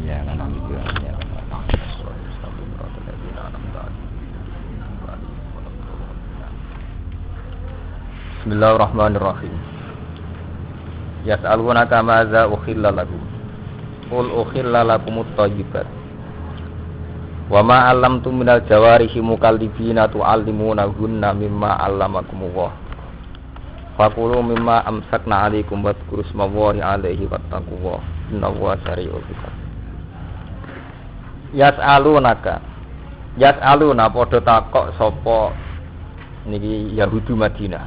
Ya, kan gitu ya. Bismillahirrahmanirrahim. Yas'alunaka maza ukhilla lakum. Qul ukhilla lakumut thayyibat. Wa ma 'allamtum minal jawarihi mukallibina tu'allimunahunna mimma 'allamakumullah. Fakulu mimma amsakna 'alaikum wadhkuru ismallahi 'alaihi wattaqullah. Innallaha sari'ul hisab. Yas'aluna padha takok sapa niki Yahudi Madinah.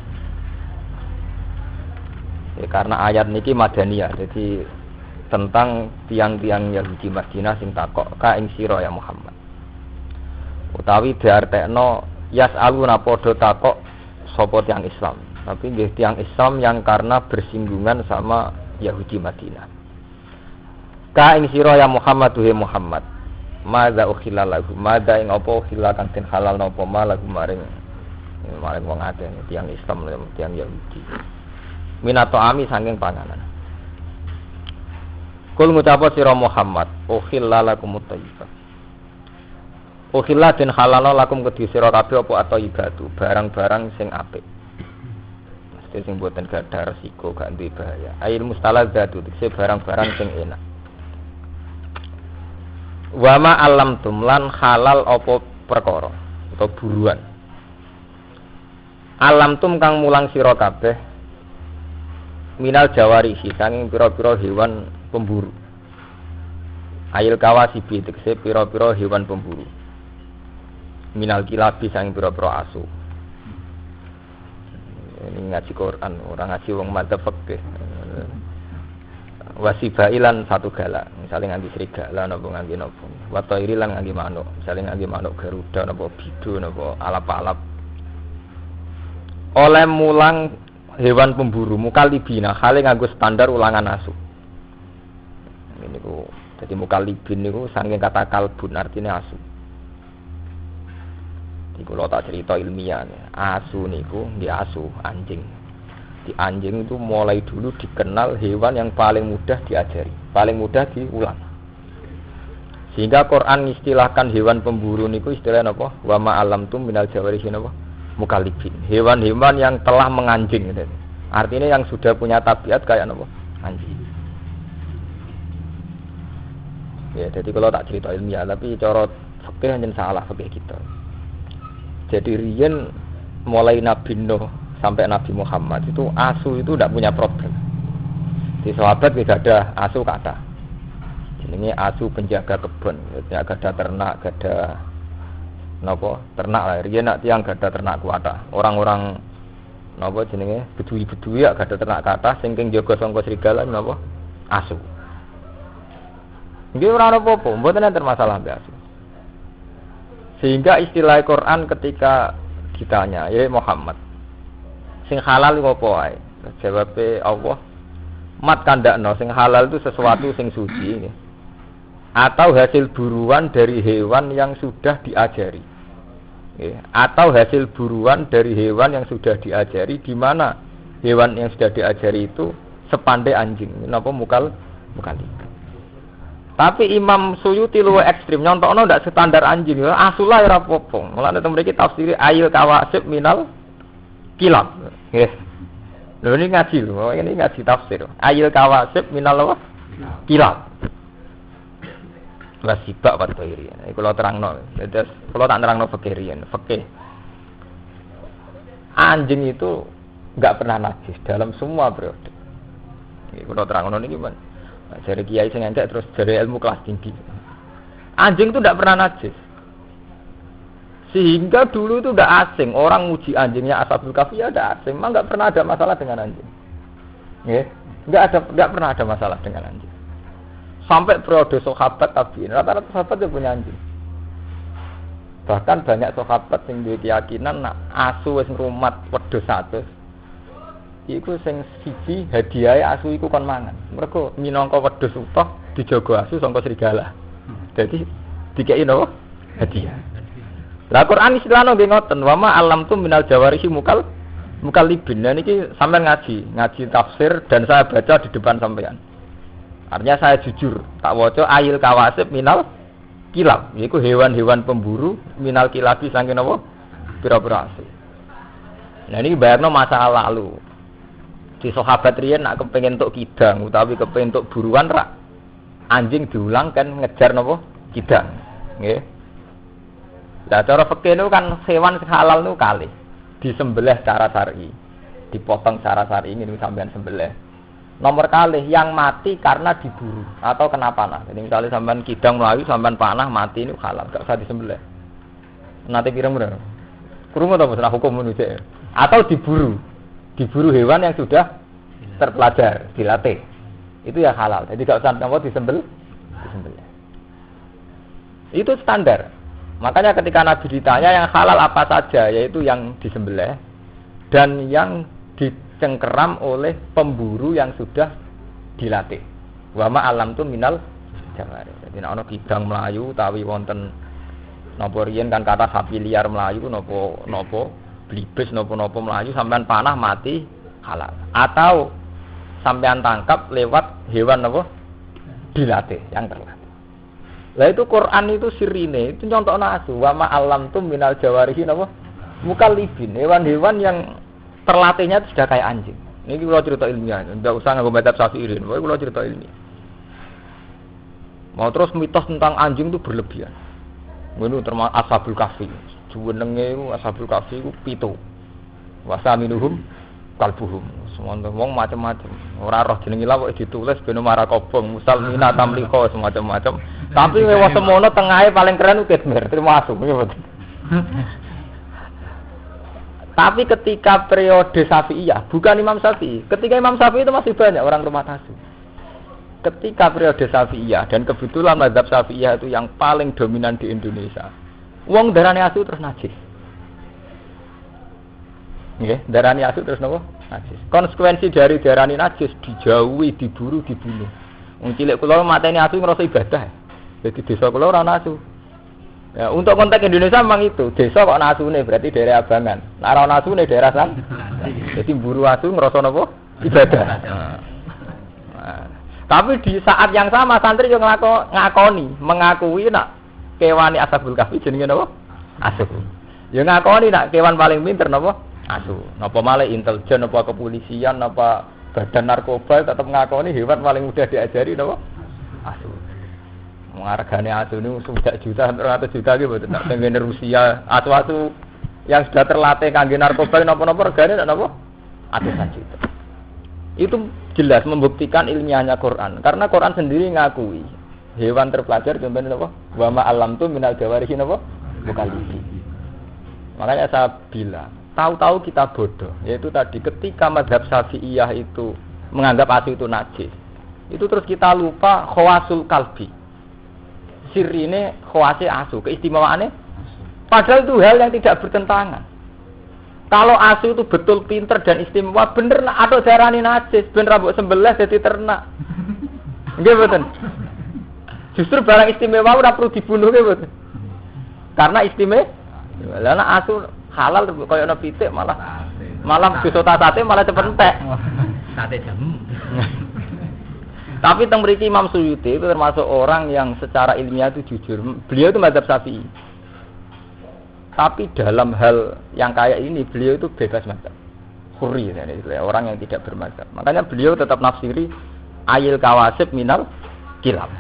Ya, karena ayat niki Madaniyah, jadi tentang tiang-tiang Yahudi Madinah sing takok ka ing sira ya Muhammad. Utawi diartekno yas'aluna padha takok sapa tiang Islam. Tapi nggih tiang Islam yang karena bersinggungan sama Yahudi Madinah. Ka ing sira ya Muhammad duhe Muhammad. Madza ukhilla lahu, madza ing apa ukhilla kang den halal napa malahu maring wong akeh tiang Islam tiang Yahudi. Minato ami saking panganan. Kul ngucapa sira Muhammad, ukhilla lakumut thayyibat. Ukhilla den halal lakum kedhi sira kabeh apa at-thayyibatu, barang-barang sing apik. Mesti sing boten gadah resiko gak duwe bahaya. Ail mustaladzatu, tegese barang-barang sing enak. Wa ma alamtum lan halal apa perkara atau buruan. Alamtum kang mulang sira kabeh minal jawarihi saking pira-pira hewan pemburu. Ail kawasibi tegese pira-pira hewan pemburu. Minal kilabi saking pira-pira asu. Ini ngaji Quran, orang ngaji wong madzhab fikih. Wasibailan satu galak, misalnya nganti serigala napa nganti napa. Watairi lan nganti manuk, misalnya nganti manuk garuda napa bidu napa alap-alap. Oleh mulang hewan pemburu mukallibina hale nganggo standar ulangan asu. Ini ku dadi mukallibin niku saking kata kalbun artine asu. Iku lho tak cerita ilmiah. Asu niku nggih asu anjing. Di anjing itu mulai dulu dikenal hewan yang paling mudah diajari, paling mudah diulang. Sehingga Quran istilahkan hewan pemburu niku istilahnya apa? Wa ma alamtum minal jawarihi napa? Mukallibin. Hewan-hewan yang telah menganjing gitu. Artinya yang sudah punya tabiat kayak napa? Anjing. Ya, jadi kalau tak cerita ilmiah, tapi cara fikih hanya salah fikih kita. Jadi riyen mulai Nabi Nuh sampai Nabi Muhammad itu asu itu tidak punya problem. Di sahabat tidak ada asu kata. Jenenge asu penjaga kebun, tidak ada ternak, gak ada napa ternak lah. Riyen nak tiyang gak ada ternak kuwata. Orang-orang napa jenenge bedui-bedui gak ada ternak kata sing keng jaga sangka serigala napa asu. Nggih ora apa-apa, mboten enten masalah mbek asu. Sehingga istilah Quran ketika ditanya, ya Muhammad sing halal iku apa wae? Jawabe Allah, mat kandakno sing halal itu sesuatu sing suci nggih. Atau hasil buruan dari hewan yang sudah diajari. Nggih, atau hasil buruan dari hewan yang sudah diajari di mana hewan yang sudah diajari itu sepandai anjing. Napa mukallib. Tapi Imam Suyuti luwih ekstrim nyontokno ndak standar anjing. Asulah ora apa-apa. Mulane teng mriki tafsir ayil kawasib minal kilab. Nggih. Lho ini ngaji lho, ini ngaji tafsir. Ayil kawasib minal apa? Kilab. Wasibak wa thairi. Iku kula terangno. Terus kula tak nerangno fikih riyen, fikih. Anjing itu enggak pernah najis dalam semua periode. Iki kula terangno niki men. Dari kiai sing entek terus dari ilmu kelas tinggi. Anjing itu enggak pernah najis. Sehingga dulu itu udah asing, orang muji anjingnya Ashabul Kahfi ya udah asing, memang nggak pernah ada masalah dengan anjing, ya, nggak pernah ada masalah dengan anjing. Sampai periode sahabat tabiin, rata-rata sahabat dia punya anjing. Bahkan banyak sahabat yang duwe keyakinan nak asu wis ngrumat wedhus 100. Iku sing siji hadiah asu iku kon mangan. Mergo minangka wedhus utuh dijaga asu sangka serigala. Jadi dikeki napa? Hadiah. Lah Quran istilahno nggih ngoten, wa ma alamtum minal jawarihi mukallibin. Nah niki sampean ngaji tafsir dan saya baca di depan sampean. Artinya saya jujur, tak waca ayil kawasib minal kilab, yaiku hewan-hewan pemburu minal kilabi saking napa? Pira-pira asih. Nah ini bayarno masa lalu. Di sahabat riyen nak kepengin entuk kidang utawi kepengin entuk buruan rak anjing diulang kan ngejar napa? Kidang. Nggih. Lah cara fikih niku kan hewan sing halal niku kalih. Disembelih secara syar'i. Dipotong secara syar'i ngene sampean sembelih. Nomor kalih yang mati karena diburu atau kena panah. Jadi misalnya sampean kidang melayu, sampean panah mati ini halal, gak usah disembelih. Nanti kira-kira kurung atau masalah hukum manusia. Atau diburu hewan yang sudah terpelajar, dilatih. Itu ya halal. Jadi gak usah disembelih. Itu standar. Makanya ketika Nabi ditanya yang halal apa saja, yaitu yang disembelih dan yang dicengkeram oleh pemburu yang sudah dilatih. Wa ma alam tu minal jawari. Jadi nek ana kidang melayu utawi wonten napa riyen kan kata sapi liar melayu napa blibes napa melayu sampean panah mati halal. Atau sampean tangkap lewat hewan napa dilatih yang terlatih. Lah itu Quran itu sirine itu contohno asu wa ma alam tu minal jawarihi napa mukallibin hewan-hewan yang terlatihnya itu sudah kayak anjing. Ini kalau cerita ilmiah, tidak usah nganggo madzhab Syafi'i. Pokoknya kalau cerita ilmiah. Mau terus mitos tentang anjing itu berlebihan. Ini termasuk Ashabul Kahfi. Jenenge Ashabul Kahfi itu 7. Wasaminuhum kalbuhum. Semua wong macam-macam. Ora roh jenenge lha kok ditulis ben marah kobong, musalmina tamliqo semacam-macam. Tapi wewa semono tengahe paling keren Kitmir, termasuk. Tapi ketika periode Syafi'iyah, bukan Imam Syafi'i. Ketika Imam Syafi'i itu masih banyak orang rumah asu. Ketika periode Syafi'iyah dan kebetulan mazhab Syafi'iyah itu yang paling dominan di Indonesia. Wong darane asu terus najis. Nggih, darane asu terus napa? Najis. Konsekuensi dari darane najis dijauhi, diburu, dibunuh. Wong cilik kula mateni asu ngrasa ibadah. Jadi desa kula ora ana asu. Ya, untuk konteks Indonesia memang itu desa kok nasune berarti daerah Abangan. Nek ora nasune daerah san. Jadi buru asu ngrasa napa? Ibadah. Nah, tapi di saat yang sama santri yo ngakoni, mengakui nak kewan Ashabul Kahfi jenenge napa? Asu. Yo ngakoni nak kewan paling pinter napa? Asu. Napa malah intelijen napa kepolisian napa badan narkoba tetap ngakoni hewan paling mudah diajari napa? Asu. Hargane asu ini sudah juta, 100 juta gitu, tidak dengan Rusia. Asu-asu yang sudah terlatih kangge narkoba, napa-napa hargane napa? Ratusan juta. Itu jelas membuktikan ilmiahnya Quran. Karena Quran sendiri ngakui hewan terpelajar contohnya napa? Wa ma alam tu minal jawarihi napa? Mukallibin. Makanya saya bilang, tahu-tahu kita bodoh. Yaitu tadi ketika mazhab Syafi'iyah itu menganggap asu itu najis, itu terus kita lupa khawasul kalbi. Sirine khawasi asu, keistimewaannya padahal itu hal yang tidak bertentangan. Kalau asu itu betul pinter dan istimewa, bener atau darani najis, ben rambut sembelih jadi ternak. Nggih mboten. Justru barang istimewa ora perlu dibunuh nggih mboten. Karena istimewa. Lah asu halal koyo ana pitik malah disota sate malah cepet entek. Sate jamu. Tapi teng mriki Imam Suyuti itu termasuk orang yang secara ilmiah itu jujur. Beliau itu mazhab Syafi'i. Tapi dalam hal yang kayak ini beliau itu bebas mazhab. Khuri orang yang tidak bermazhab. Makanya beliau tetap nafsiri ayil kawasib minal kilab.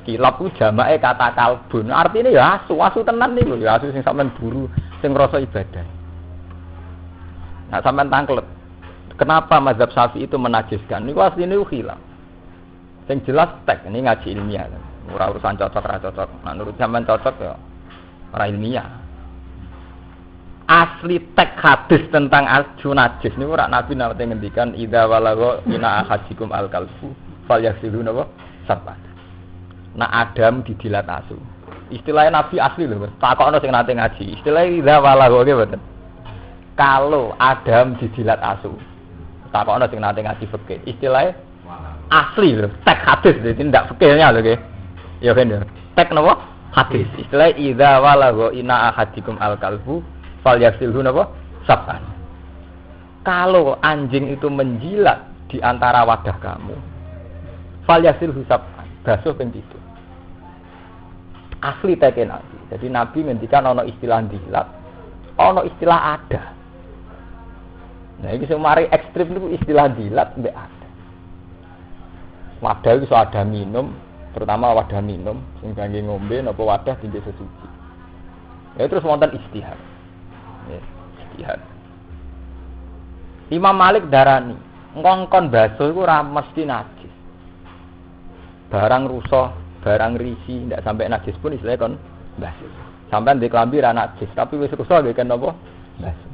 Kilab itu jamae kata kalbun. Artinya ya asu tenan niku ya asu sing sampean buru, sing ngrasa ibadah. Nah, sampean tangklet. Kenapa mazhab Syafi'i itu menajiskan? Niku asline khilaf. Yang jelas tek ini ngaji ilmiah, ora urusan cocok ora cocok. Nah, menurut sampean cocok ya ora ilmiah. Asli tek hadis tentang asu najis niku ora Nabi nate ngendikan idza walagha ina ahadikum al-kalbu falyasilu napa sabah. Nah Adam didilat asu. Istilahnya Nabi asli lho, takokno sing nate ngaji. Istilahnya idza walagha nggih mboten. Kalau Adam didilat asu. Takokno sing nate ngaji fikih. Istilahnya asli lho, tek hadis jadi tidak fikihnya lho nggih. Ya kan ya. Tek napa? Hadis. Istilah idza walagha ina ahadikum al-kalbu falyasilhu napa? Sab'an. Kalau anjing itu menjilat di antara wadah kamu, Fal yasil hisab basuh ping 7. Asli teke Nabi. Jadi Nabi ngendikan ana istilah dilat, ana istilah ada. Nah iki sing mari ekstrem niku istilah dilat mbek ada. Wadah iso ada minum, terutama wadah minum sing kangge ngombe napa wadah tinggi sesuci. Ya terus wonten istihad. Ya, istihad. Imam Malik darani, ngongkon basuh iku ora mesti najis. Barang rusak, barang risi, ndak sampai najis pun istilahnya kon basuh. Sampai di kelambi ra najis, tapi wis rusak nggih kan napa? Basuh.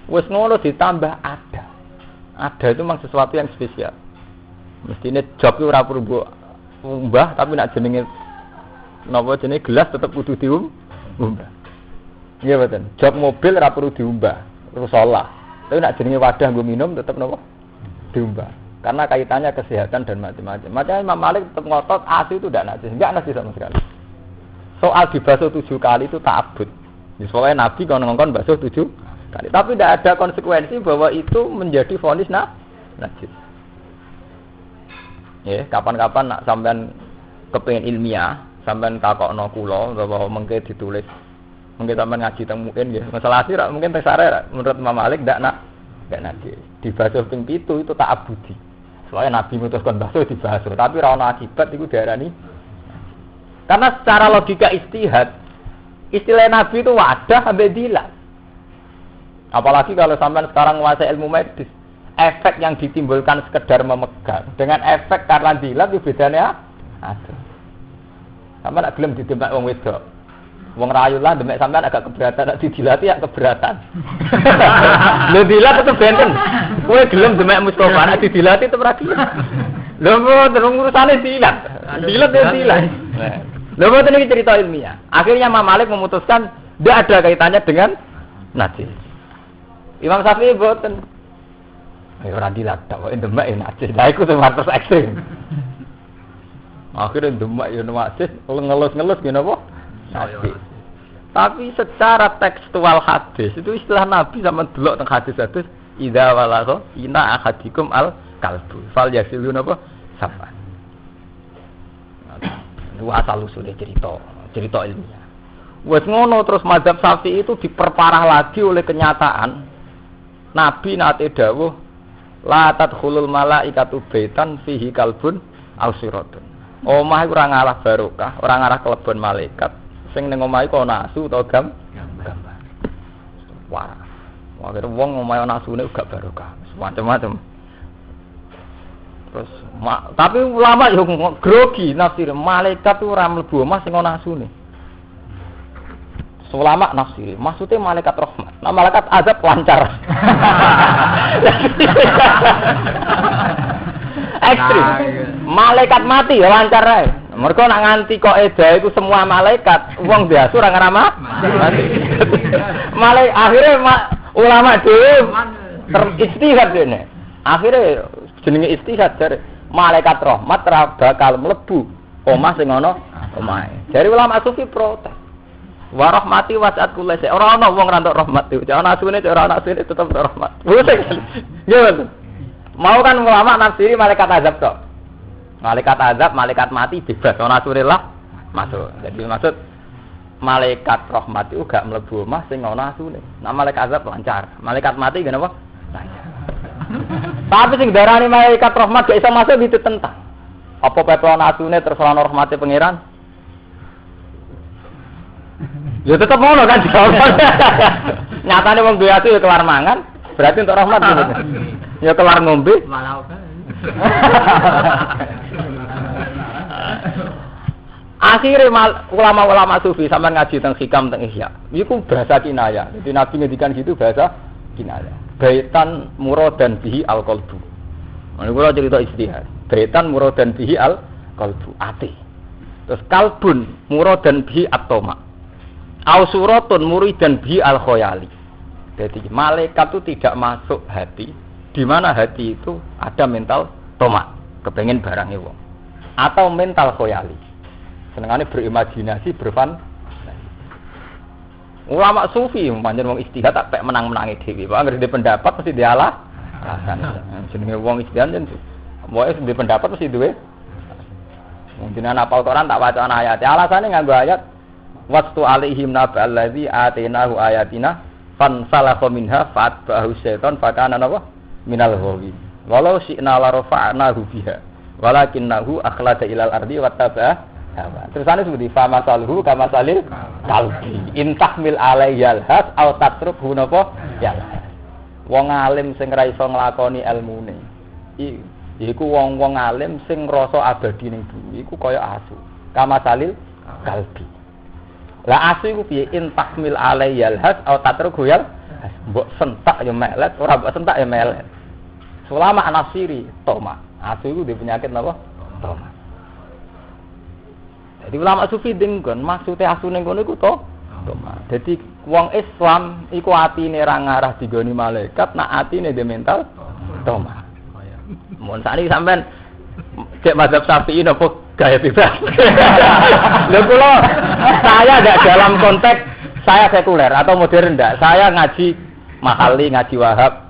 Wis ngono ditambah ada. Ada itu memang sesuatu yang spesial. Mestine job itu ora perlu umbah, tapi nak jenenge napa jenenge gelas tetep kudu diumbah. Iya betul. Job mobil ora perlu diumbah, rusalah. Tapi nak jenenge wadah nggo minum tetep napa? Diumbah. Karena kaitannya kesehatan dan macam-macam. Makanya Imam Malik tetap ngotot asi itu tidak najis, enggak najis sama sekali. Soal dibasuh 7 kali itu ta'abbud. Soalnya Nabi kalau ngongkon basuh 7 kali. Tapi tidak ada konsekuensi bahwa itu menjadi vonis najis. Ya, kapan-kapan nak sampean kepengin ilmiah, sampean takokno kula bahwa mengke ditulis, mengke sampean ngaji teng mungkin nggih. Masalah sih mungkin teng sare menurut Imam Malik ndak najis. Dibasuh ping 7 itu ta'abbudi. Soalnya Nabi mutuskan basuh dibasuh, tapi ra ono akibat iku diarani. Karena secara logika istihad, istilah Nabi itu wadah ambek dilat. Apalagi kalau sampean sekarang menguasai ilmu medis, efek yang ditimbulkan sekedar memegang dengan efek karena dilat itu bedanya ada. Sampean nak gelem didemek wong wedok. Wong rayu lah demek sampean agak keberatan, nek didilati ya keberatan. Lho dilat tetep benten. Kowe gelem demek Mustofa nek didilati tetep ra gelem. Lho terus urusane dilat. Dilat ya dilat. Lho boten iki cerita ilmiah. Akhirnya Imam Malik memutuskan tidak ada kaitannya dengan najis. Imam Syafi'i boten. Ayo ora dilat tok demek najis. Lah iku terus ekstrem. Akhirnya demek yo najis, ngelus-ngelus ngene apa? Hadis. Tapi secara tekstual hadis itu istilah Nabi sama delok teng hadis-hadis idza walagha ina ahadikum al kalbu fal yasilun apa sapa. Itu asal usule cerita ilmiah. Wes ngono terus mazhab Syafi'i itu diperparah lagi oleh kenyataan Nabi nate dawuh la tadkhulul malaikatu baitan fihi kalbun aw siratun. Omah iku ora ngalah barokah, ora ngalah kelebon malaikat. Sing ning omah iku ana asu utawa gambar. Wah. Wae wong omah ana asune gak barokah. Macam-macam. Terus tapi ulama yo grogi nafsir malaikat itu ora mlebu omah sing ana asune. Ulama nafsir, maksudnya malaikat rahmat. Nah malaikat azab lancar. Ekstrim. Malaikat mati ya lancar ae. Mergo nak nganti kok eda iku semua malaikat, wong biasa ora ngrama. Malaikat akhire ulama dhewe teristihad dene. Akhire jenenge istihad jare malaikat rahmat ora bakal mlebu omah sing ana omahe. Jare ulama sufi protes. Wa rahmati wasat kulli shay. Ora ana wong ra entuk rahmat iki. Ana asune ora ana asune tetep rahmat. Wis. Nggih. Mau kan ulama nafsiri malaikat azab tok. Malaikat azab, malaikat mati bebas. Ana asune lah masuk. Jadi maksud malaikat rahmat itu gak mlebu omah sing ana asune. Nah malaikat azab lancar. Malaikat mati ngene apa? Lancar. Tapi sing darani malaikat rahmat gak iso masuk ditentang. Apa pepe ana asune terus ana rahmate pangeran? Ya tetep ngono kan jawaban. Nyatane wong duwe ati ya kelar mangan, berarti untuk rahmat gitu. Ya kelar ngombe. Akhire ulama-ulama sufi sampean ngaji teng hikam teng ihya. Iku bahasa kinayah. Jadi Nabi ngendikan gitu bahasa kinayah. Baitan muradan bihi al-qalbu. Ini kula cerita istihad. Baitan muradan bihi al-qalbu, ati. Terus kalbun muradan bihi at-tama. Au suratun muridan bi al khoyali. Jadi malaikat itu tidak masuk hati, di mana hati itu ada mental tomak, kepengen barangnya wong, atau mental khoyali. Senengane berimajinasi, berfantasi. Ulama sufi pancen wong istihad tak pek menang-menangi dhewe. Pak anggere pendapat mesti dialah. Jenenge wong istihad jen. Wae pendapat mesti duwe Jenengan apal Quran tak waca ayat. Alasane nganggo ayat wastu alaihim nabal ladzi atainahu ayatina fansalakha minha fatba'ahu syaiton fakana napa minal ghawi. Walau syi'na la rafa'nahu biha walakinnahu akhlada ilal ardi wattaba'a hawa. Tersane seperti famasalhu kamasalil kalbi in tahmil alayyal has aw tatrukhu napa ya. Wong alim sing ra iso nglakoni ilmune iku wong-wong alim sing ngrasa abadi ning bumi iku kaya asu kamasalil kalbi. Lah asu iku piye in tahmil alayyal has aw tatrukhu ya mbok sentak ya melet ora mbok sentak ya melet. Ulama anasiri toma. Asu itu di penyakit apa? Toma. Jadi ulama sufi dengkon maksudnya asu ning kono iku toma. Jadi wong Islam iku atine ra ngarah digoni malaikat, nak atine de mental toma. Mun sakniki sampean cek mazhab Syafi'i napa gaya bebas. Lha kula saya enggak dalam konteks saya sekuler atau modern enggak. Saya ngaji Mahali, ngaji Wahab.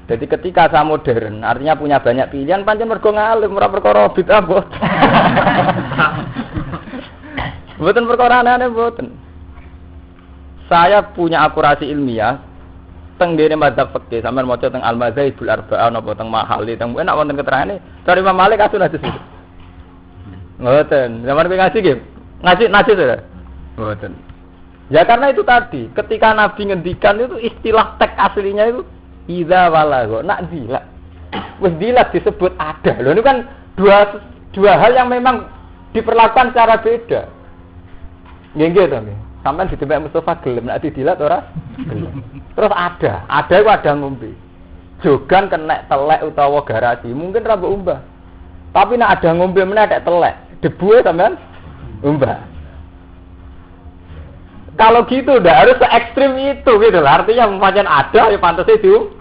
Jadi ketika saya modern, artinya punya banyak pilihan, pancen mergo ngalim, ora perkara bid'ah mboten. Mboten perkara aneh-aneh mboten. Saya punya akurasi ilmiah teng dene madzhab fikih, sampean maca teng Al-Madzhabul Arba'ah napa teng Mahali, teng enak wonten keterangane, dari Imam Malik kasus hadis itu. Mboten, zaman kowe ngaji nggih. Ngaji to. Mboten. Ya karena itu tadi, ketika Nabi ngendikan itu istilah teks aslinya itu Iza walago, nak dilat. Wis dilat disebut ada. Loh ini kan dua hal yang memang diperlakukan secara beda. Nggih to nggih. Sampeyan ditembak Mustafa gelem nak didilat ora? Gelem. Terus ada iku ada ngombe. Jogan kena telek utawa garasi, mungkin ra mbok umbah. Tapi nak ada ngombe meneh ada telek, debu sampean umbah. Kalau gitu udah harus se ekstrim itu gitu lah. Artinya macam ada ya pantasnya itu.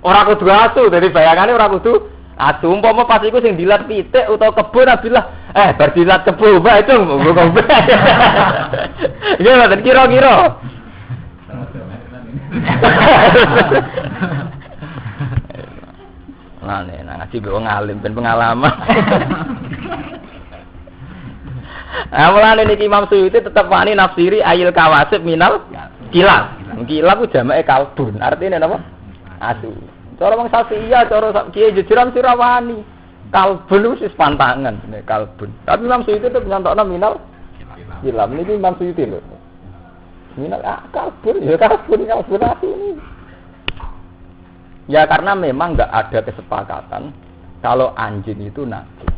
Orang kudu asu dari bayangannya orang kudu asu. Umpama pas iku sing dilat pitik utawa kebun abilah bar dilat kebun mbak itu ngombe. Iya mboten kira-kira. Nah nek ngaji wong alim ben pengalaman. Mulane niki Imam Suyuti tetep wani nafsiri ayil kawasib minal kilab. Kilab ku jamake kalbun. Artine napa? Asu. Cara wong Syafi'iyah, cara kiye jejeran sirawani. Kalbun wis pantangan nek kalbun. Tapi Imam Suyuti tetep nyantokno minal kilab. Niki Imam Suyuti lho. Minal kalbun asu ini. Ya karena memang enggak ada kesepakatan kalau anjing itu najis.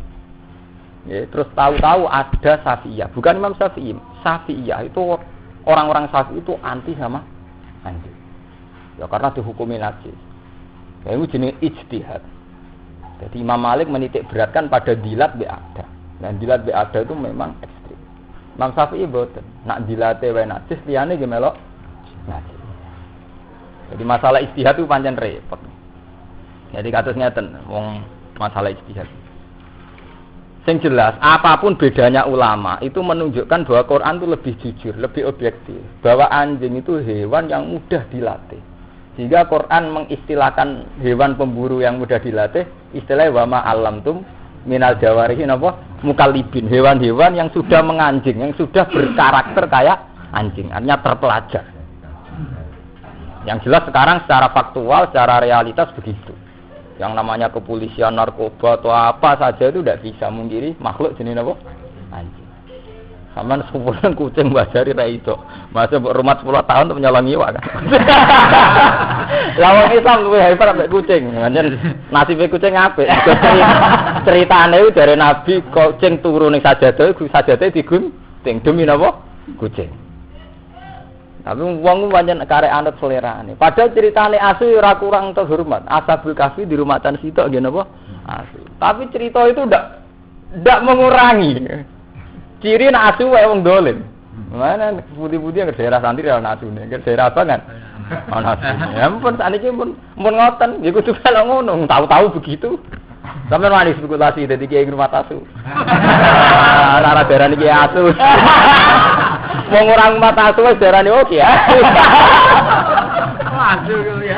Ya, terus tahu-tahu ada Syafi'iyah, bukan Imam Syafi'i. Syafi'iyah itu orang-orang Syafi'i itu anti sama anjing. Ya karena dihukumi najis. Ya itu jenis ijtihad. Jadi Imam Malik menitik beratkan pada dilat ada. Dan dilat ada itu memang ekstrim. Imam Syafi'i boten. Nak dilate wae najis liyane ge melok najis. Jadi masalah ijtihad itu pancen repot. Jadi kados ngeten wong masalah ijtihad. Yang jelas, apapun bedanya ulama itu menunjukkan bahwa Quran itu lebih jujur, lebih objektif. Bahwa anjing itu hewan yang mudah dilatih. Sehingga Quran mengistilahkan hewan pemburu yang mudah dilatih, istilahnya wama alamtum minal jawarihi napa mukallibin, hewan-hewan yang sudah menganjing, yang sudah berkarakter kayak anjing, artinya terpelajar. Yang jelas sekarang secara faktual, secara realitas begitu. Yang namanya kepolisian, narkoba atau apa saja itu tidak bisa mungkiri makhluk jenis apa? Anjing. Sampeyan sepupulan kucing bajari ra iso. Masa rumah 10 tahun untuk menyolongi iwak kan. Lah wong Islam luwih hebat ambek kucing. Pancen nasibe kucing apik. Ceritane itu dari Nabi kucing turu ning sajadah digunting demi napa? Kucing. Tapi wong pancen karek anut selerane. Padahal ceritane asu ora kurang terhormat. Ashabul Kahfi di rumah tan sitok nggih napa? Asu. Tapi cerita itu ndak mengurangi ciri nek asu wae wong dolim. Mana putih-putih yang ke daerah santri ana asune, ke daerah apa kan? Ana asu. Ya ampun sakniki pun ngoten, ya kudu kalau ngono, tahu-tahu begitu. Sampeyan wani spekulasi dadi kiai rumah asu. Ora daerah niki asu. Wong orang mata asu wis darane oke ya. Asu ya.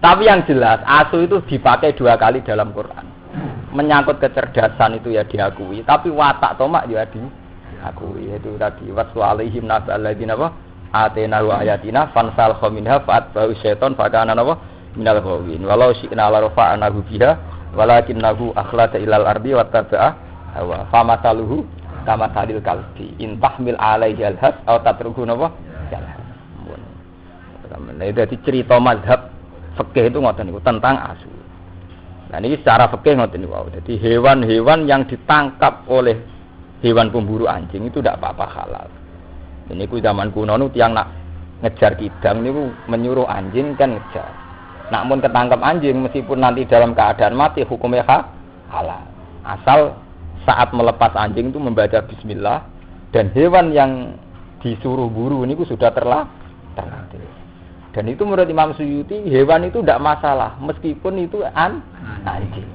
Tapi yang jelas asu itu dipakai 2 kali dalam Quran. menyangkut kecerdasan itu ya diakui, tapi watak tomak ya diakui. Itu tadi waslu alaihim nabal ladzina apa atenahu ayatina fansal khaminha fa'atba'u syaiton fakana apa minal ghawin walau syi'na la rafa'nahu biha walakinnahu akhlada ilal ardi wattaba'a hawa famasaluhu kama salil kalbi in tahmil alaihi alhas aw tatruhu napa jalan. Nah, itu cerita mazhab fikih itu ngoten niku tentang asu. Nah ini secara fikih ngoten niku. Jadi hewan-hewan yang ditangkap oleh hewan pemburu anjing itu tidak apa-apa halal. Ini ku zaman kuno nu tiang nak ngejar kidang niku menyuruh anjing kan ngejar. Namun ketangkap anjing meskipun nanti dalam keadaan mati hukumnya halal. Asal saat melepas anjing itu membaca bismillah dan hewan yang disuruh buru niku sudah terlatih. Dan itu menurut Imam Suyuti hewan itu tidak masalah meskipun itu anjing.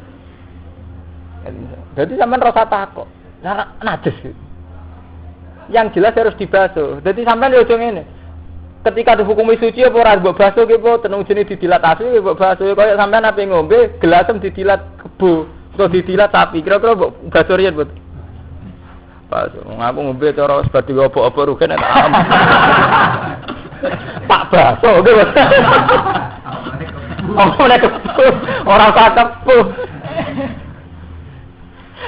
Jadi sampean rasa takut, najis. Yang jelas harus dibasuh. Jadi sampean yo ngene. Ketika dihukumi suci apa ora mbok basuh ki po tenung jenenge didilat asu mbok basuh kaya sampean ape ngombe gelasem didilat kebo atau didilat sapi kira-kira mbok basuh riyen mboten. Basuh. Aku ngombe cara sebadi apa-apa rugen tak am. Pak baso gitu. Orang kepo.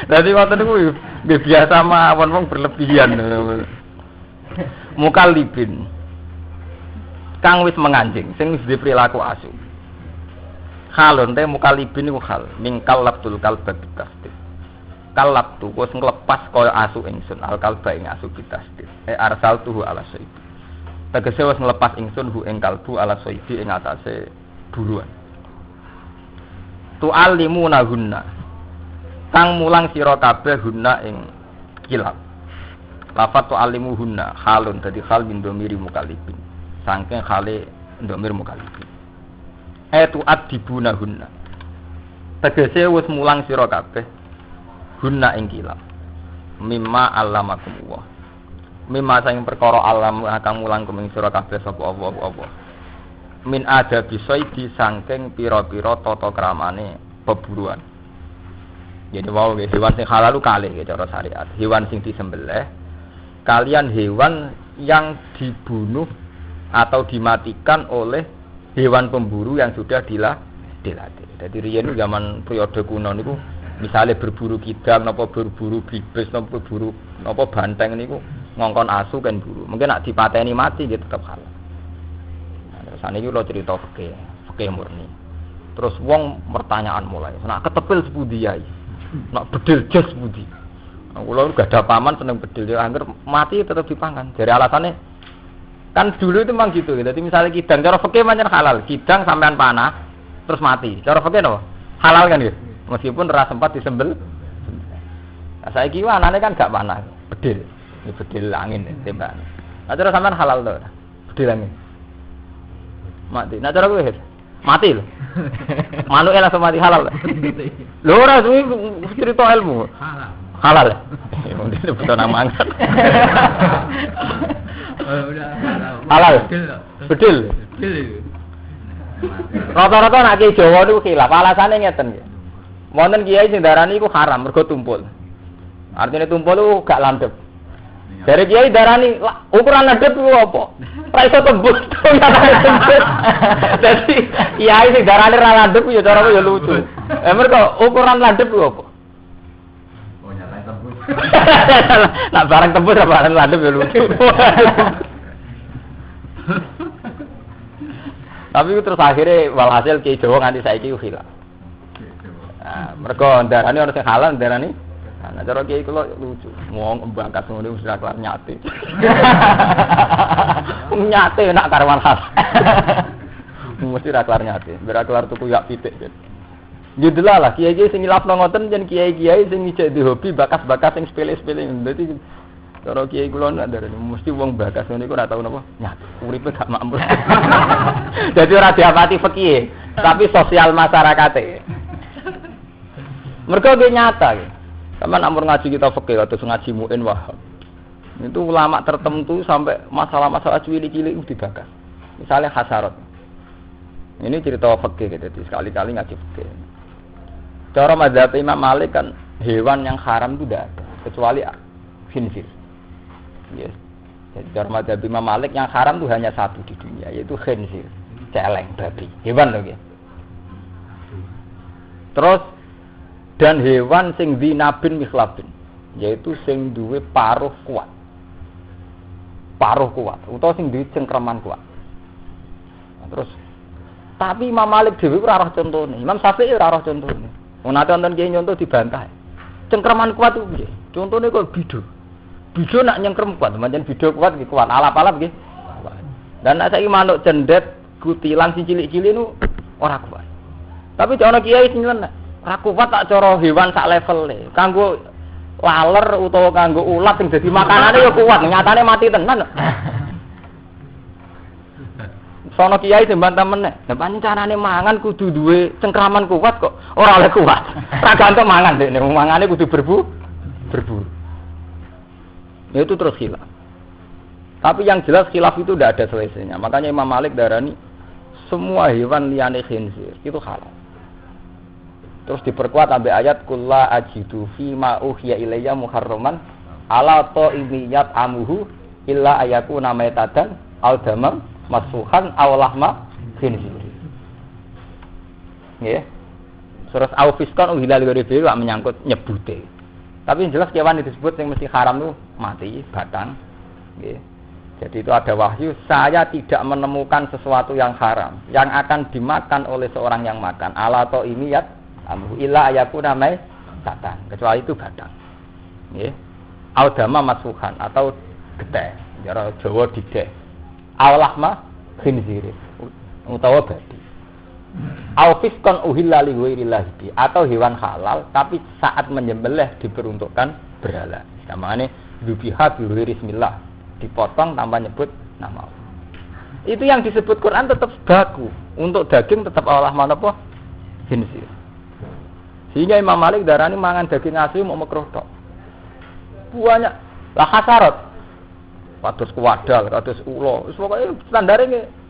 Dadi ngoten niku biasa mawon wong berlebihan. Mukallibin. Kang wis menganjing, sing wis diperilaku asu. Halon teh mukallibin niku hal, mingkal labtul kalba bitasdid. Kalabtu wis nglepas kaya asu ingsun, al kalba ing asu bitasdid. Arsaltuhu ala sayyid. Tegese wis nglepas ingsun hu ing kalbu ala soidi ing atase buruan. Tu'allimuna hunna. Kang mulang sira kabeh hunna ing kilab. Lafat tu'allimu hunna halun dadi hal min dhamiri mukallibin. Saking hale dhamir mukallibin. Tu'addibuna hunna. Tegese wis mulang sira kabeh hunna ing kilab. Mimma allamakumullah. Mimma sing perkara alam akan mulang kuming sira kabeh sapa apa. Min ada bisaidi saking pira-pira tata kramane peburuan. Jadi wau hewan sing halal kalih cara syariat. Hewan sing disembelih kalian hewan yang dibunuh atau dimatikan oleh hewan pemburu yang sudah dilatih. Jadi riyen zaman periode kuno niku misale berburu kidang napa berburu bibis napa berburu napa banteng niku ngongkon asu kan buru. Mungkin nak dipateni mati dia tetap halal. Nah, terus saniki kula cerita fikih murni. Terus wong pertanyaan mulai, nak ketepil sepundi yai? Nak bedil jas sepundi? Nah, kula gak ada paman seneng bedil ya angger mati tetap dipangan. Dari alasannya kan dulu itu memang gitu. Jadi misalnya kidang cara fikih pancen halal, kidang sampean panah terus mati. Cara fikih no? Halal kan gitu. Meskipun ora sempat disembel. Nah, saiki anane kan gak panah, bedil. Ini bedil angin tembak. Nah cara sampean halal to. Bedil angin. Mati. Nah cara kowe mati lho. Manuke langsung mati halal. Lho ora suwi cerita ilmu. Halal. Halal. Mungkin betul nama angkat. Halal. Bedil. Bedil. Rata-rata nek ki Jawa niku khilaf. Alasane ngeten nggih. Wonten kiai sing darani iku haram mergo tumpul. Artinya tumpul itu gak landep. Dari kiai darani ukuran landep itu apa? Ora iso tembus. Jadi kiai sing darani ra landep ya cara ya lucu. Mergo ukuran landep itu apa? Oh nyata tembus. Nak barang tembus apa barang landep ya lucu. Tapi terus akhirnya walhasil kiai Jawa nganti saiki hilaf. Nah, mergo darani ana sing halal darani. Nah, cara kiai kula lucu. Wong mbangkat ngono wis ora kelar nyate. Nyate nak karwan khas. Mesti ora kelar nyate. Ora kelar tuku yak pitik. Judul lah kiai-kiai sing ngilafno ngoten jen kiai-kiai sing ijek di hobi bakas-bakas sing sepele-sepele. Dadi cara kiai kula nak darani mesti wong bakas ngene iku ora tau napa nyate. Uripe gak makmur. Dadi ora diapati fikih, tapi sosial masyarakate. Mergo ge nyata ge. Sama namur ngaji kita fikih atau ngaji muin wahab. Itu ulama tertentu sampai masalah-masalah cilik-cilik itu dibahas. Misalnya hasarat. Ini cerita fikih gitu, sekali-kali ngaji fikih. Cara mazhab Imam Malik kan hewan yang haram itu tidak ada kecuali khinzir. Yes. Jadi cara mazhab Imam Malik yang haram itu hanya satu di dunia yaitu khinzir, celeng babi. Hewan loh ya. Terus dan hewan sing dinabin mikhlabin yaitu sing duwe paruh kuat. Paruh kuat utawa sing duwe cengkraman kuat. Nah, terus tapi Imam Malik dhewe ora roh contone. Imam Syafi'i ora roh contone. Wong nate wonten kiye nyonto dibantah. Cengkraman kuat ku piye? Contone kok bido. Bido nak nyengkrem kuat, pancen bido kuat iki kuat. Alap-alap nggih. Dan nek saiki manuk cendet kutilan sing cilik-cilik nu ora kuat. Tapi ana kiai sing nyeleneh. Ora kuat tak cara hewan sak levele. Kanggo laler utawa kanggo ulat sing dadi makanane ya kuat, nyatane mati tenan. Sono kiai sing bantah meneh. Lah pancen carane mangan kudu duwe cengkraman kuat kok ora oleh kuat. Ora gantung mangan dekne, mangane kudu berburu. Ya itu terus khilaf. Tapi yang jelas khilaf itu tidak ada selesainya. Makanya Imam Malik darani semua hewan liyane khinzir itu halal. Terus diperkuat sampai ayat kulla ajidu fi ma uhiya ilayya muharraman ala ta'imiyat amuhu illa ayakuna maitatan al damam masfuhan aw lahma khinzir. Nggih. Terus au fiskan uhilal ghairibi wa menyangkut nyebute. Tapi yang jelas kewan itu disebut yang mesti haram itu mati, batang. Nggih. Jadi itu ada wahyu, saya tidak menemukan sesuatu yang haram yang akan dimakan oleh seorang yang makan. Ala ta'imiyat amuhu illa ayakuna maitatan. Kecuali itu batang. Nggih. Au dama masfuhan atau getih. Cara Jawa dideh. Awlahma khinzir utawa babi. Au fiskon uhilla li ghairillahi atau hewan halal tapi saat menyembelih diperuntukkan berhala. Namanya dzubiha bi ghairi bismillah, dipotong tanpa nyebut nama Allah. Itu yang disebut Quran tetap baku. Untuk daging tetap awlahma napa? Khinzir. Sehingga Imam Malik darani mangan daging asli mau makruh tok. Banyak lah hasarat. Kados kuwadal, kados ula. Wis pokoke standare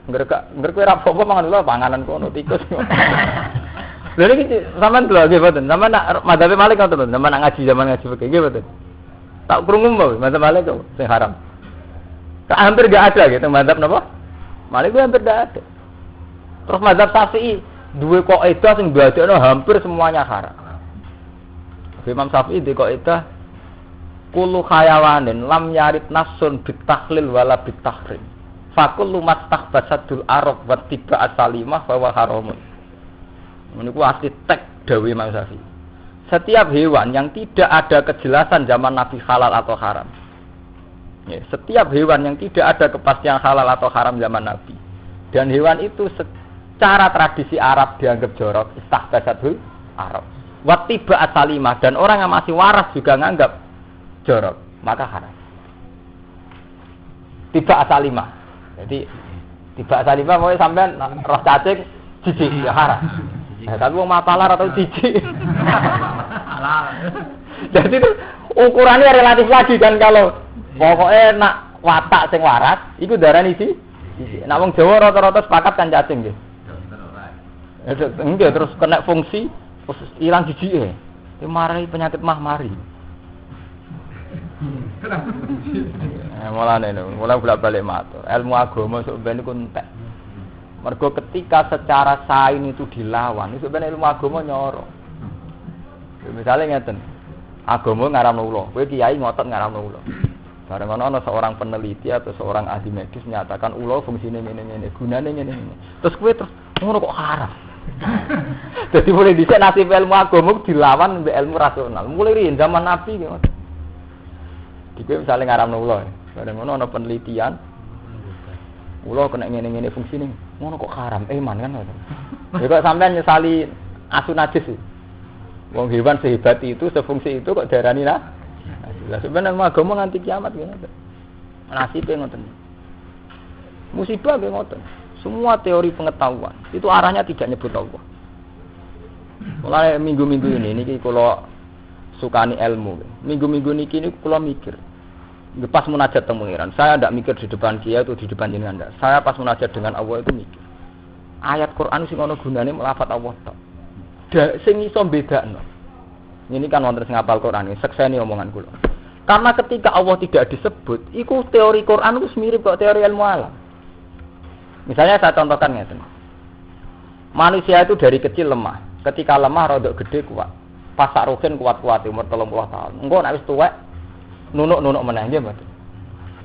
nggerek ora apa-apa mangan ula panganan kono tikus. Lha iki sampean lho nggih mboten. Sampeyan nak madzhab Malik ngoten lho, sampeyan nak ngaji zaman ngaji fikih nggih mboten. Tak krungu mbok madzhab Malik kok sing haram. Hampir enggak ada gitu madzhab napa? Malik hampir enggak ada. Terus madzhab Syafi'i duwe kaidah sing dadekno hampir semuanya haram. Imam Syafi'i duwe kaidah kullu khayawanin lam yarid nafsun bitahlil wala bitahrim fakullu mastahbasadul arab wa tiba asalimah bahwa haramun. Niku asli tek dawuh Imam Syafi'i. Setiap hewan yang tidak ada kejelasan zaman Nabi halal atau haram. Ya, setiap hewan yang tidak ada kepastian halal atau haram zaman Nabi. Dan hewan itu secara tradisi Arab dianggap jorok, istahbasadul arab. Wa tiba asalimah dan orang yang masih waras juga nganggap jorok, maka haram. Tiba asalimah. Jadi tiba asalimah mau sampean roh cacing jijik ya haram. Tapi wong mapalar atau jijik. Halal. Jadi itu ukurannya relatif lagi kan kalau pokoknya nak watak sing waras iku darani jijik. Nek wong Jawa rata-rata sepakat kan cacing nggih. Enggak terus kena fungsi terus ilang jijike. Itu mari penyakit mah mari. Mulai bolak-balik matur. Ilmu agama sebenarnya itu entek. Mergo ketika secara sains itu dilawan, itu sebenarnya ilmu agama nyorok. Misalnya ngeten, agama ngaramno ula, kowe kiai ngotot ngaramno ula. Bareng ana seorang peneliti atau seorang ahli medis menyatakan ula fungsine ngene-ngene, gunane ngene-ngene. Terus kowe terus ngono kok haram. Jadi mulai dhisik nasib ilmu agama dilawan mbek ilmu rasional. Mulai riyen zaman Nabi ngoten. Iki misalnya ngaramno ula, bareng ngono ana penelitian. Ula kena ngene-ngene fungsine. Ngono kok haram, man kan ngono. Ya kok sampean nyesali asu najis. Wong hewan sehebat itu, sefungsi itu kok darani lah. Lah sebenarnya agama nganti kiamat ngoten. Nasibe ngoten. Musibah nggih ngoten. Semua teori pengetahuan itu arahnya tidak nyebut Allah. Mulai minggu-minggu ini niki kula sukani ilmu. Minggu-minggu niki kula mikir. Pas munajat temu pengiran, saya tidak mikir di depan dia atau di depan jenengan. Saya pas munajat dengan Allah itu mikir. Ayat Quran sing ana gunane melafat Allah tok. sing iso bedakno. Ini kan wonten sing hafal Quran iki, sekseni omongan kula. Karena ketika Allah tidak disebut, iku teori Quran itu mirip kok teori ilmu alam. Misalnya saya contohkan ngeten. Manusia itu dari kecil lemah. Ketika lemah rodok gede kuat. Pas sakruhin kuat-kuat umur 30 tahun. Engko nek wis tuwek nunuk-nunuk meneh nggih, Mas.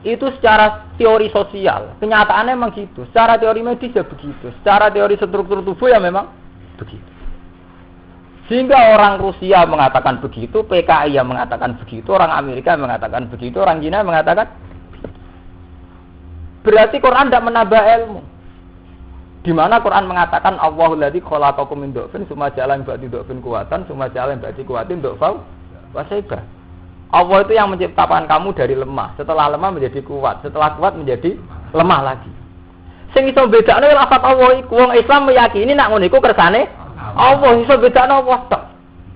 Itu secara teori sosial. Kenyataannya memang gitu. Secara teori medis ya begitu. Secara teori struktur tubuh ya memang begitu. Sehingga orang Rusia mengatakan begitu, PKI yang mengatakan begitu, orang Amerika mengatakan begitu, orang Cina mengatakan berarti Quran tidak menambah ilmu. Di mana Quran mengatakan Allahul ladzi khalaqakum min dhafin tsumma ja'ala min ba'di dhafin quwwatan tsumma ja'ala min ba'di quwwatin dhafan wa shayba. Allah itu yang menciptakan kamu dari lemah, setelah lemah menjadi kuat, setelah kuat menjadi lemah lagi. Sing iso bedakno lafaz Allah iku wong Islam meyakini nek ngono iku kersane Allah iso bedakno Allah tok.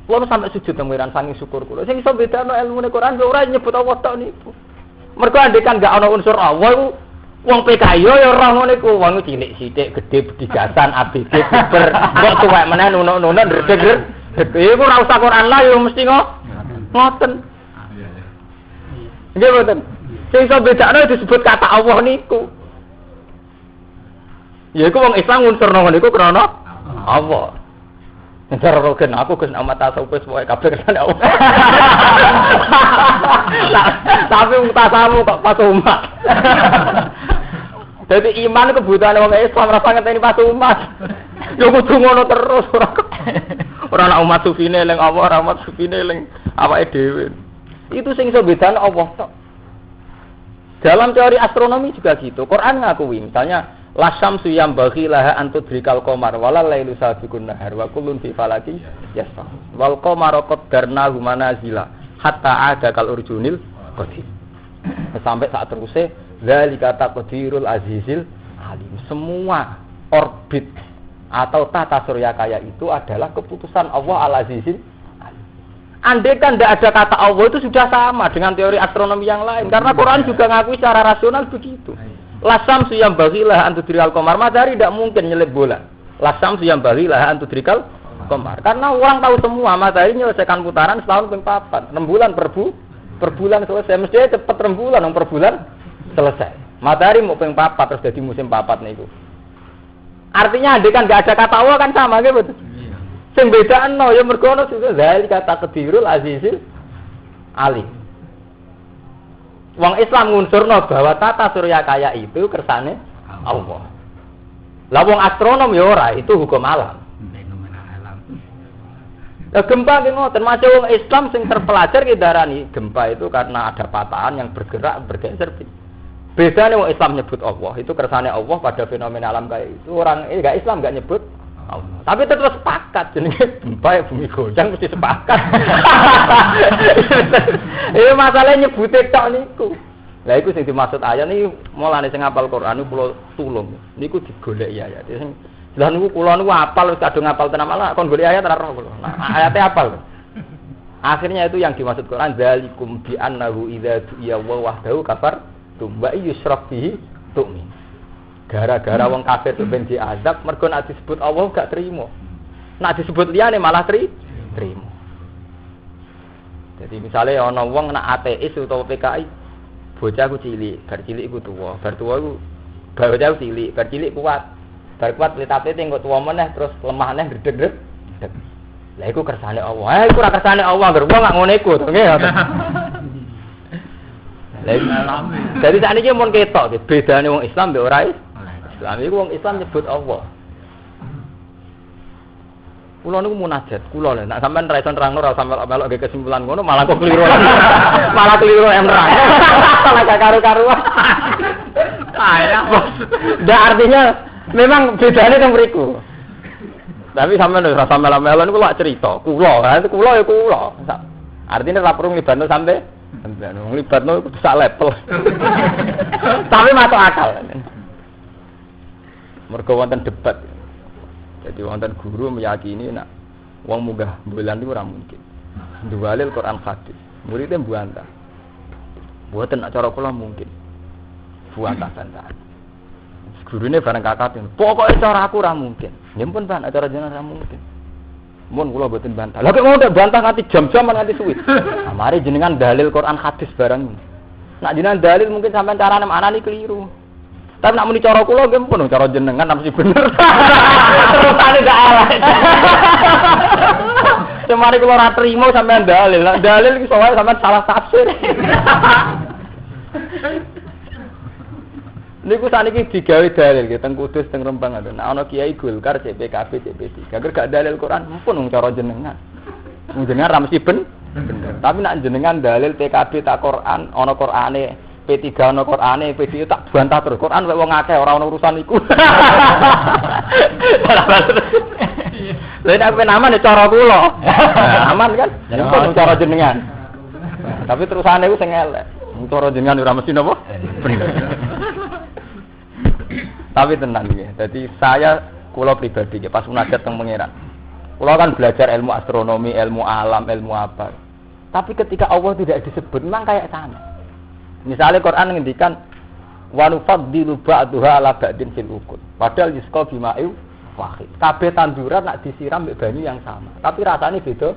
Kulo sampe sujud pengiran sangi syukur kulo. Sing iso bedakno ilmune Quran ora nyebut Allah tok niku. Mergo andekan gak ana unsur Allah iku wong PKI ya ora ngono iku. Wong cilik sithik, gedhe bedigasan, ABG, ber, kok tuwek meneh nunuk-nunuk ndredeg. Iku ora usah Quran lah ya mesti ngoten. Nggih mboten. Sing iso bedakno disebut kata Allah niku. Ya iku wong Islam unsurno ngono iku krana Allah. Cara rogen aku Gus amat tasawuf pokoke kabeh kesane Allah. Tapi mutasamu kok pas umat. Jadi iman kebutuhan wong Islam ora ngenteni pas umat. Yo kudu ngono terus ora ana umat sufine eling Allah, ora umat sufine eling awake dhewe. Itu sing iso bedane Allah tok. Dalam teori astronomi juga gitu. Quran ngakui misalnya la syamsu yambaghi laha an tudrikal qamar wala lailu sabiqun nahar wa kullun fi falaki yasbah wal qamara qaddarnahu manazila hatta ada kal urjunil qadim. Sampai saat terusé zalika taqdirul azizil alim. Semua orbit atau tata surya kaya itu adalah keputusan Allah al-azizil alim. Andai kan tidak ada kata Allah itu sudah sama dengan teori astronomi yang lain karena Quran juga ngakui secara rasional begitu. Lasam suyam bagilah antudrikal komar, matahari tidak mungkin nyelip bulan. Lasam suyam bagilah antudrikal komar, karena orang tahu semua matahari menyelesaikan putaran setahun ping 4, 6 bulan per bulan selesai. Mestinya cepat 6 bulan, per bulan selesai. Matahari mau ping 4 terus jadi musim 4 niku. Artinya andai kan nggak ada kata Allah kan sama gitu. Sing bedakno ya mergo ono juga zalika taqdirul azizil alim. Wong Islam ngunsurno bahwa tata surya kaya itu kersane Allah. Lah wong astronom ya ora, itu hukum alam. Fenomena alam. Lah gempa ki ngoten, termasuk wong Islam sing terpelajar ki darani gempa itu karena ada patahan yang bergerak bergeser. Bedane wong Islam nyebut Allah, itu kersane Allah pada fenomena alam kaya itu. Orang enggak Islam enggak nyebut Allah. Tapi tetap sepakat jenenge gempa ya bumi goncang mesti sepakat. Masalahnya nyebute tok niku. Lah iku sing dimaksud ayat niki mulane sing hafal Quran niku kula tulung. Niku digoleki ayat. Sing lha niku kula niku hafal wis kadung hafal tenan malah kon golek ayat ora roh kula. Nah, ayate hafal. Akhirnya itu yang dimaksud Quran zalikum bi annahu idza du'iya wa wahdahu kafar tumba yusraf bihi tu'min. Gara-gara wong kafir itu ben diazab mergo nek disebut Allah gak trimo. Nek disebut liyane malah trimo. Jadi misalnya ana wong nek ateis utawa PKI, bocah ku cilik, bar cilik iku tuwa, bar tuwa iku bocah cilik, bar cilik kuat. Bar kuat litate engko tuwa meneh terus lemah meneh ndredeg. Lah iku kersane Allah. Iku ora kersane Allah, ger wong gak ngono iku to nggih. Jadi sakniki mun ketok bedane wong Islam mbek ora Islam iku wong Islam nyebut Allah. Kula niku munajat, kula lho nek sampean ra iso nerangno ora sampe melok ge kesimpulan ngono malah kok keliru. Malah keliru nerang. Malah gak karu-karuan. Ndak artinya memang bedane teng mriku. Tapi sampean ora sampe melok niku lak cerita, kula, itu kula ya kula. Artinya ora perlu nglibatno sampe nglibatno sak level. Tapi masuk akal. Mergo wonten debat. Jadi wonten guru meyakini nek wong munggah bulan itu ora mungkin. Duwalil Quran hadis. Muridnya buantah. Mboten nek cara kula mungkin. Buantah-bantah. Gurune bareng kakak, "Pokoke cara aku ora mungkin." Ya pun Pak, nek cara jenengan ora mungkin. Mun kula mboten bantah. Lah kok mau ndak bantah nganti jam-jaman nganti suwi. Nah, mari jenengan dalil Quran hadis barang. Nak jenengan dalil mungkin sampean carane maknani keliru. Tapi nak muni cara kula nggih pun cara jenengan mesti bener. Terusane gak elek. Semari kula ora trimo sampean dalil. Lah dalil iki soalnya sampean salah tafsir. Niku saniki digawe dalil nggih teng Kudus teng Rembang ngoten. Nek ana kiai Golkar CPKB CP3. Agar gak dalil Quran pun cara jenengan. Jenengan ra mesti bener. Tapi nek jenengan dalil PKB tak Quran ana Qurane, P3 ana Qurane, P2 tak bantah terus. Quran wong akeh ora ana urusan iku. Lha nek ben aman ya cara kula. Aman kan? Pun cara jenengan. Tapi terusane iku sing elek. Cara jenengan ora mesti napa? Bener. Tapi tenang ya. Jadi kula pribadi ya pas munajat teng pangeran. Kula kan belajar ilmu astronomi, ilmu alam, ilmu apa. Tapi ketika Allah tidak disebut memang kayak sana. Misalnya Quran ngendikan wa nufaddilu ba'daha 'ala ba'din fil ukul. Padahal yusqa bima'in wahid. Kabeh tanduran nak disiram mbek banyu yang sama, tapi rasanya beda.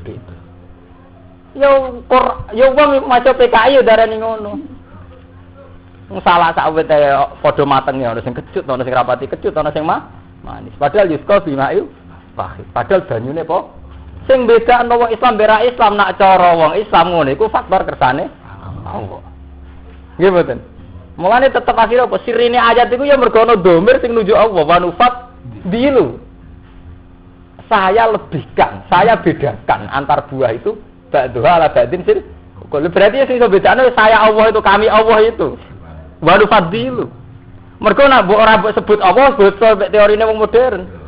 Beda. Yo wong maca PKI yo darani ngono. Salah sawet padha matenge ana sing kecut, ana sing rapati kecut, ana sing manis. Padahal yusqa bima'in wahid. Padahal banyune apa? Sing bedakno wong Islam bera Islam nak cara wong Islam ngono iku faktor kersane Allah. Nggih mboten. Mulane tetep akhire apa sirine ayat iku ya mergo ana dhamir sing nunjuk Allah wa nufat dilu. Saya lebihkan, saya bedakan antar buah itu ba'dha ala ba'din fil. Berarti sing iso bedakno saya Allah itu kami Allah itu. Wa nufat dilu. Mergo nek ora sebut Allah bocor mek teorine wong modern.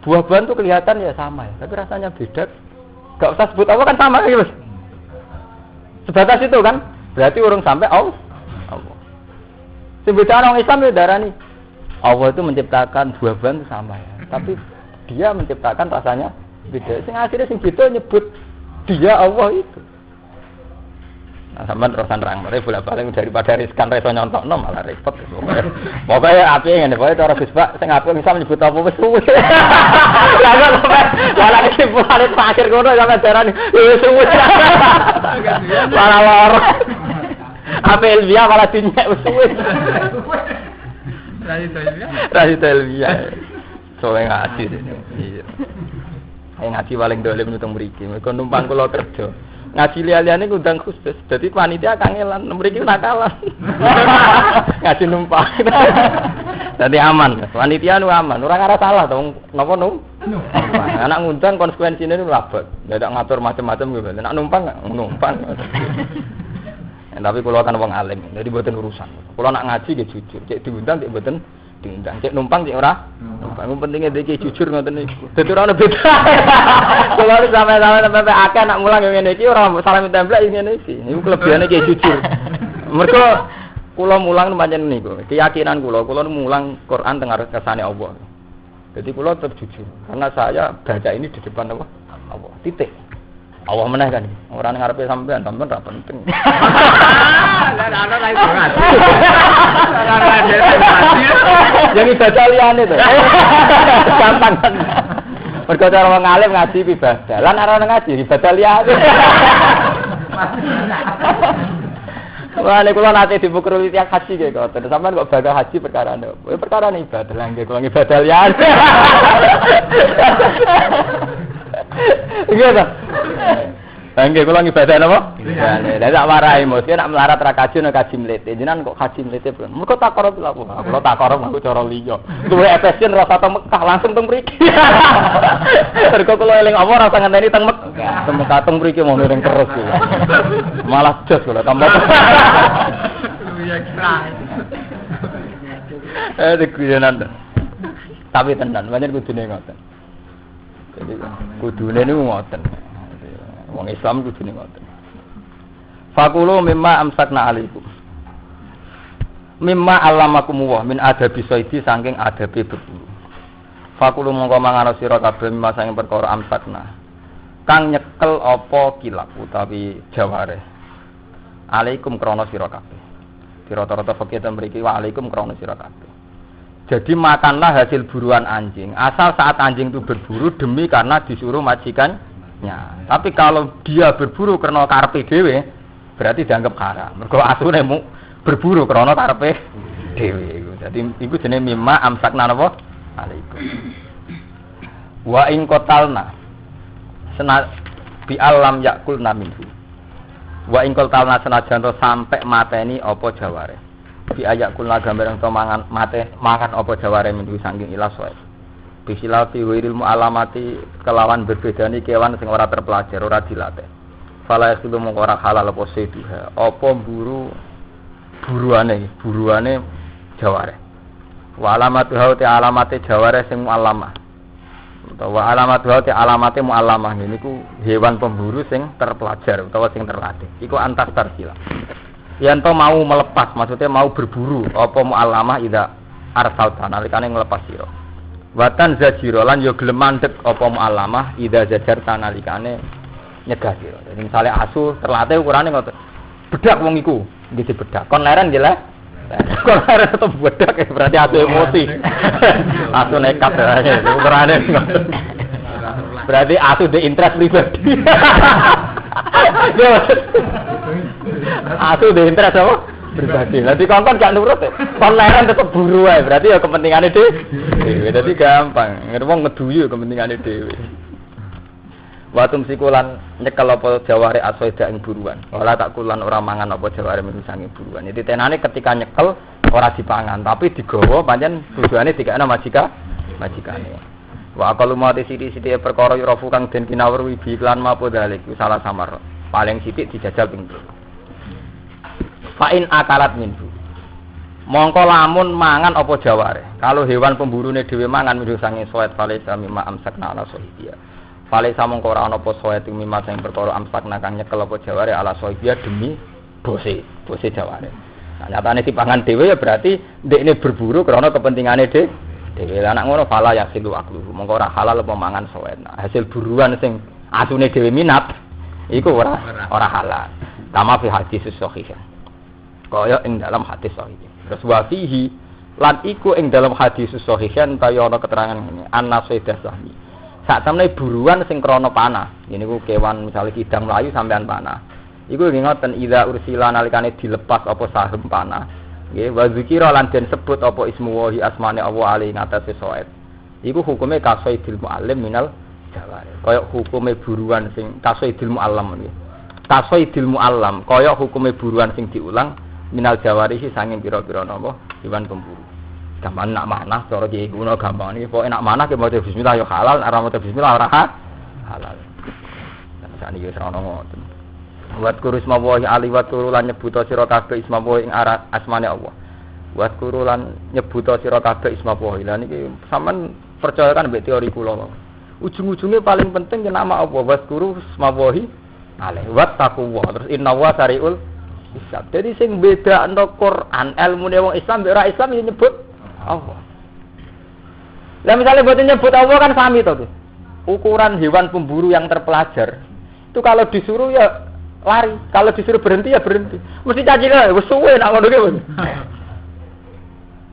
Buah-buahan tuh kelihatan ya sama ya, tapi rasanya beda. Gak usah sebut apa kan sama ya, Mas. Sebatas itu kan, berarti urung sampai Allah. Sebenarnya orang Islam ya darani Allah itu menciptakan buah-buahan itu sama ya, tapi dia menciptakan rasanya beda. Sing akhirnya sing beda nyebut dia Allah itu. Nah, sampean terusan rang, mereka bolak-balik daripada riskan reso nyontokno malah repot. Pokoknya api ngene, pokoke cara Gus Pak sing apik bisa menyebut apa wis suwe. Lah kok malah kesimpulan akhir ngono sampe darani wis suwe. Malah loro. Apa Elvia malah dinyek wis suwe. Radit Elvia. Soale ngaji dene. Iya. Ngaji paling dolim nutang mriki. Mergo numpang kula kerja. Ngaji liya-liyane ngundang khusus. Dadi panitia kangelan, mriki nakalan. Ngaji numpang. Dadi aman, panitia nu aman, ora ngara salah to napa anak ngundang konsekuensine nu labet. Dadak ngatur macam-macam gitu. Nek numpang. Tapi kula kan wong alim, jadi mboten urusan. Kula nak ngaji nggih jujur, cek diundang cek mboten diundang, cek numpang cek ora. Numpang pentingnya iki jujur ngoten niku. Dadi ora ono beda. Kula sampe akeh nak mulang ngene iki ora salah template ngene iki. Niku kelebihane ki jujur. Mergo kula mulang pancen niku, keyakinan kula mulang Quran teng kersane Allah. Jadi kula tetap jujur karena saya baca ini di depan Allah. Titik. Allah meneh kan. Ora ning ngarepe sampean ra penting. Lah ana lain banget. Yang ibadah liyane to. Gampang kan. Mergo cara wong alim ngaji ibadah. Lan ora ngaji ibadah liyane. Wah, nek kula nate dipukruli tiang haji nggih kok. Sampeyan kok bakal haji perkara ne. Perkara ne ibadah lah nggih kula ibadah liyane. Iya ta? Nggih kula ibadah napa? Liyane. Lah tak warai mesti nek melarat ra kaji nek kaji mlete. Jenengan kok kaji mlete, Bro? Mergo takarub lha aku. Kula takarub aku cara liya. Duwe efesien rasa teng Mekah langsung teng mriki. Mergo kula eling apa rasa ngenteni teng Mekah. Teng Mekah teng mriki mau ning terus kula. Malah jos kula tambah. Iya kira. Dikuyenan. Tapi tenan, pancen kudune ngoten. Jadi kudune niku ngoten. Wong Islam kudune ngoten. Fakulu mimma amsakna alaikum. Mimma allamakumullah min adabi saidi saking adabe berburu. Fakulu mongko mangan sira kabeh mimma saking perkara amsakna. Kang nyekel apa kilap utawi jaware. Alaikum krana sira kabeh. Rata-rata fakih ten mriki wa alaikum krana sira kabeh. Jadi makanlah hasil buruan anjing. Asal saat anjing itu berburu demi karena disuruh majikannya. Tapi kalau dia berburu karena karepe dhewe, berarti dianggap haram. Mergo asune mu berburu karena karepe dhewe. Jadi iku jenenge mimma amsakna napa? Alaikum. Wa in qatalna bi alam yakulna minhu. Wa ing qatalna senajan sampai mateni apa jaware. Bi ayak kula gambar ento mangan apa jaware minhu saking ilas wae. Bisilati wiril mualamati kelawan berbedani kewan sing ora terpelajar, ora dilatih. Fala yasilu mung ora halal apa seduha. Apa buruane jaware. Wa alamatu hauti alamate jaware sing mualamah. Utawa alamatu hauti alamate mualamah niku hewan pemburu sing terpelajar utawa sing terlatih. Iku antas tarsila. Yen to mau melepas, maksudnya mau berburu apa mualamah ida arsalta nalikane nglepas sira. Watan zajiro lan yo gelem mandeg apa mualamah ida zajarta nalikane nyegah sira. Jadi misale asu terlatih ukurane ngoten. Bedak wong iku, nggih dibedak. Kon leren nggih lah. Kon leren tetep bedak berarti asu emosi. Asu nekat ae ukurane ngoten. Berarti asu de interest pribadi. Aku udah interest apa? Pribadi. Nanti kongkon gak nurut ya. Konleren tetep buru ae. Berarti ya kepentingannya dhewe. Dadi gampang. Wong ngeduyu kepentingannya dhewe. Watum sikulan nyekel apa jaware asweda ing buruan. Ora tak kulan ora mangan apa jaware misange buruan. Jadi tenane ketika nyekel ora dipangan, tapi digawa pancen tujuane dikakno majikane. Wa aqalu mati sithik-sithike perkara yurafu kang den kinawruhi bi iklan mapo dalik salah samar. Paling sithik dijajal ping 3. Fa'in akalat minhu. Mongko lamun mangan apa jaware. Kalau hewan pemburune dhewe mangan minhu sange soet fale sami ma amsakna ala sohibia. Fale samongko ora ana apa soet ing mimma sing perkara amsakna kang nyekel apa jaware ala sohibia demi bose jaware. Nah, nyatane dipangan dhewe ya berarti ndekne berburu karena kepentingane dhewe. Anak ngono fala yasilu akluhu. Mongko ora halal apa mangan soet. Nah, hasil buruan sing asune dhewe minat iku ora halal. Kama fi hadis sahih. Kaya ing dalam hadis sahih. Terus wa fihi lan iku ing dalam hadis sahih kaya ana keterangan ngene, an-nasaidah sahmi. Sak temene buruan sing krana panah. Niku kewan misalnya kidang mlayu sampean panah. Iku nggih ngoten idza ursila nalikane dilepas apa sahem panah. Nggih wa zikira lan den sebut apa ismu wahi asmane Allah ali ngatasé soet. Iku hukume kasaidil muallim minal jawari. Kaya hukume buruan sing kasaidil muallam nggih. Kasaidil muallam kaya hukume buruan sing diulang minal jawarihi sanging pira-pira napa hewan pemburu. Gampang nak manah cara iki kuno gampang iki pokoke nak manah ke maca bismillah ya halal, ora maca bismillah ora halal. Dan sakniki wis ana ngoten. Wat kurus mawahi ali wa turulan nyebuta sira kabeh ismawahi ing asmane Allah. Wat kurulan nyebuta sira kabeh ismawahi. Lah niki sampean percaya kan mbek teori kula. Ujung-ujungnya paling penting ya nama Allah. Wat kurus mawahi alih wat taqwa. Terus inna wa sariul Islam. Jadi sing beda antara Quran, ilmune wong Islam mek ora Islam ya nyebut Allah. Lah misalnya buat nyebut Allah kan sami to. Ukuran hewan pemburu yang terpelajar. Itu kalau disuruh ya lari, kalau disuruh berhenti ya berhenti. Mesti caci lah, wis suwe nak ngono ki.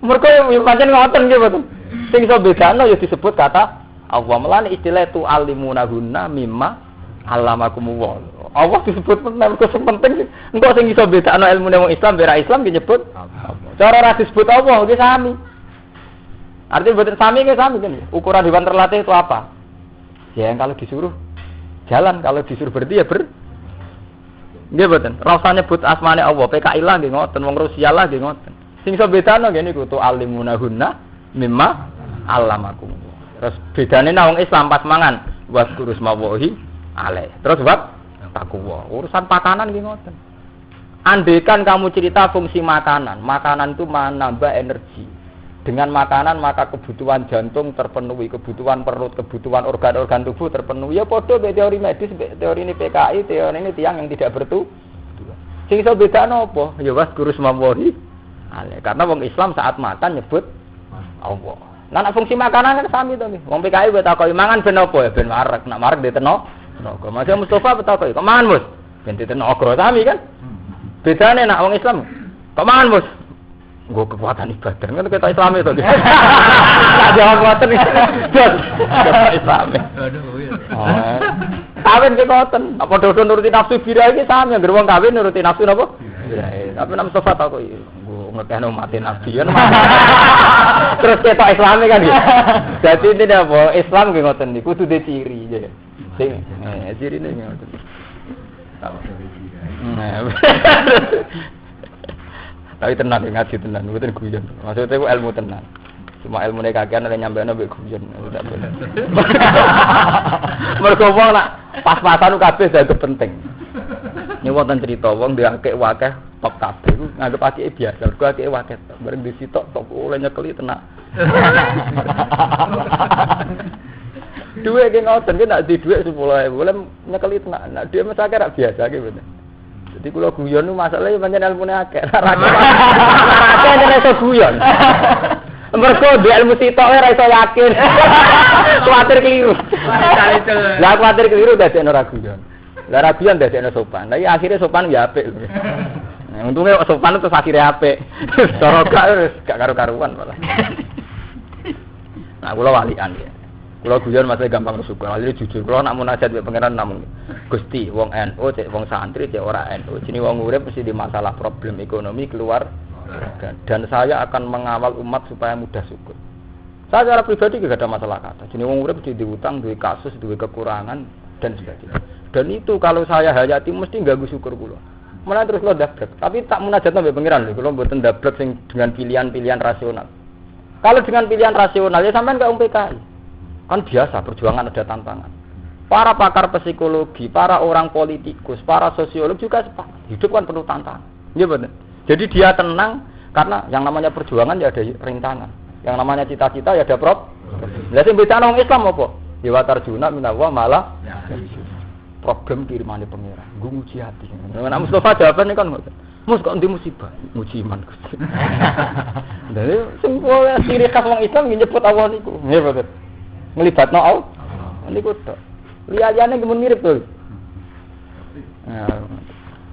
Mergo pancen ngoten nggih mboten. Sing iso bedano ya disebut kata Allah. Melane istilah itu alimunahunna mimma allamakumullah. Allah disebut penting engko sing iso bedakno ilmune wong Islam ora Islam disebut cara ora disebut Allah iki sami. Artinya mboten sami ke sami kan. Ukuran hewan terlatih itu apa? Ya yang kalau disuruh jalan, kalau disuruh berhenti ya nggih mboten. Ora usah nyebut asmane Allah, PKI lah nggih ngoten, wong Rusia lah nggih ngoten. Sing iso bedakno ngene iku tu alimunahunna mimma allamakum. Terus bedane nang wong Islam pas mangan waskurus mawahi alai. Terus bab takwa. Urusan makanan nggih ngoten. Andaikan kamu cerita fungsi makanan, makanan itu menambah energi. Dengan makanan maka kebutuhan jantung terpenuhi, kebutuhan perut, kebutuhan organ-organ tubuh terpenuhi. Ya padha be teori medis, teori ini PKI, teori ini tiang yang tidak bertujuan. Sing iso bedakno apa? Ya was kurus mawahi alai. Karena wong Islam saat makan nyebut Allah. Nah, fungsi makanan kan sami to nggih. Wong PKI wis takoki mangan ben apa ya ben wareg, nak wareg diteno. Naga, Mas Mustafa betakoki, kok mangan, Mus? Ben diteno naga sami kan? Bedane nak wong Islam. Kok mangan, Mus? Nggo kekuatan ibadah. Kan kita Islam itu. Ada kekuatan ibadah. Islam. Aduh iya. Kawin ki ngoten. Apa dodo nuruti nafsu bira iki sami anggere wong kawin nuruti nafsu napa? Bira. Tapi nang Mustafa tak kok nggo ngekeno mati nafsu kan. Terus ketok Islame kan iki. Dadi intine apa? Islam ki ngoten niku kudu de ciri ya. Sing cirine ngoten. Tapi tenan ngaji tenan, mboten guyon. Maksudnya itu ilmu tenan. Cuma ilmune kakean nek nyambekno mbek guyon. Mergo wong nak pas-pasan kabeh dadi penting. Ini wonten cerita wong diakeh wakeh top kabeh iku nganggep akeh biasa. Mergo akeh wakeh. Bareng disitok top oleh nyekeli tenan. Duit ki ngoten ki nek di dhuwit 10.000 oleh nyekeli tenan. Nek dhuwit mesake ra biasa ki bener. Jadi kalau guyon itu masalahnya pancen ilmune akeh. Akeh nek iso guyon. Mergo di ilmu sitok ora iso yakin. Kuwatir keliru. Lah kuwatir keliru dadekno ra guyon. Lah ra guyon dadekno sopan. Lah akhire sopan ya apik. Untunge sopan terus akhire apik. Cara gak karo-karuan malah. Nah, kula walian ya. Kula guyon masalah gampang syukur. Alire jujur kula nak munajat mbek pangeran namung Gusti, wong NU cek wong santri cek ora NU. Jenenge wong urip mesti di masalah problem ekonomi keluar dan saya akan mengawal umat supaya mudah syukur. Saya secara pribadi juga ada masalah kata. Jenenge wong urip mesti diutang, duwe kasus, duwe kekurangan dan sebagainya. Dan itu kalau saya hayati mesti ganggu syukur kula. Malah terus kula dablek. Tapi tak munajat mbek pangeran lho, kula mboten dablek sing dengan pilihan-pilihan rasional. Kalau dengan pilihan rasional ya sampean gak PKI. Kan biasa perjuangan ada tantangan. Para pakar psikologi, para orang politikus, para sosiolog juga sepakat. Hidup kan penuh tantangan. Iya benar. Jadi dia tenang karena yang namanya perjuangan ya ada rintangan. Yang namanya cita-cita ya ada problem. Lah sing bedane wong Islam apa? Ya watarjuna minallah malah problem kirimane pangeran. Nggo nguji ati. Nek Mustafa jawabane kan ngoten. Mus kok ndi musibah? Nguji iman Gusti. Dadi sing ciri khas wong Islam nyebut Allah niku. Nggih betul. Ngelibatno Allah. Niku tok. Liyane gemun mirip to. Nah,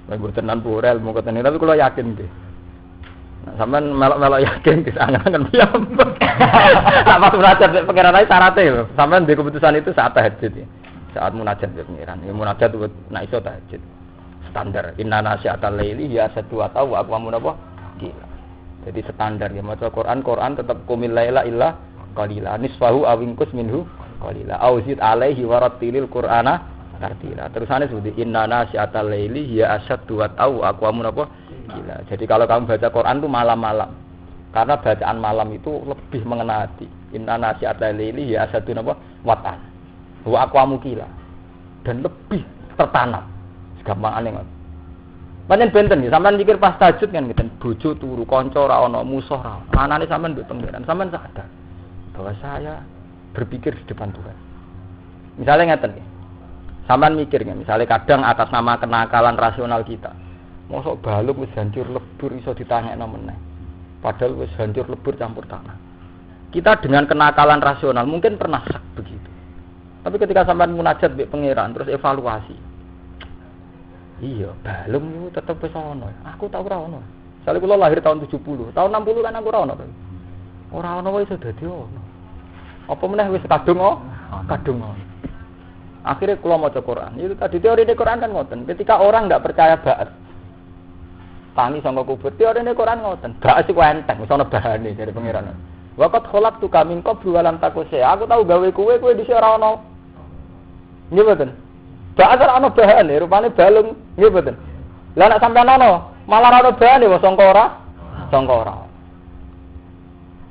lagi tenan purel mau ketemu tapi kalau yakin deh. Nah, sampean melok-melok yakin di sana kan piyambak. Nak pas munajat pengiran ae syaratnya lho. Sampean di keputusan itu saat tahajud ya. Saat munajat ke pengiran. Ya munajat itu nak iso tahajud. Standar inna nasyatal laili ya satu atau aqwamu napa? Gila. Jadi standar ya maca Quran tetap qumil laila illa qalila nisfahu awingkus minhu qalila auzid alaihi warattilil qur'ana tartila. Terusane sebut inna nasyatal laili hiya asyaddu wa au aqwamun apa gila. Jadi kalau kamu baca Quran itu malam-malam. Karena bacaan malam itu lebih mengena hati. Inna nasyatal laili hiya asyaddu apa watan. Wa aqwamu gila. Dan lebih tertanam. Gampangane ngono. Pancen benten ya, sampean mikir pas tahajud kan ngeten, bojo turu, kanca ora ana, musuh ora. Anane sampean mbek pangeran, sampean sadar bahwa saya berpikir di depan Tuhan. Misalnya ngeten ya. Sampean mikir ya, misalnya kadang atas nama kenakalan rasional kita. Mosok balung wis hancur lebur iso ditangekno meneh. Padahal wis hancur lebur campur tanah. Kita dengan kenakalan rasional mungkin pernah sak begitu. Tapi ketika sampean munajat mbek pangeran terus evaluasi. Iya, balung itu tetep wis ana. Aku tak ora ana. Misale kula lahir tahun 70, tahun 60 kan aku ora ana. Ora ana wae iso dadi ana. Apa meneh wis kadung kadung. Akhirnya kula maca Quran. Itu tadi teori di Quran kan ngoten. Ketika orang enggak percaya ba'ats. Tangi sangka kubur. Teori di Quran ngoten. Ba'ats iku enteng, wis ana bahane dari pangeran. Waqat khalaqtu ka min qablu wa lam takusa. Aku tahu gawe kowe dhisik ora ana. Nggih mboten. Ba'ats ora ana bahane, rupane balung. Nggih mboten. Lah nek sampean ana, malah ora ana bahane wong sangka ora. Sangka ora.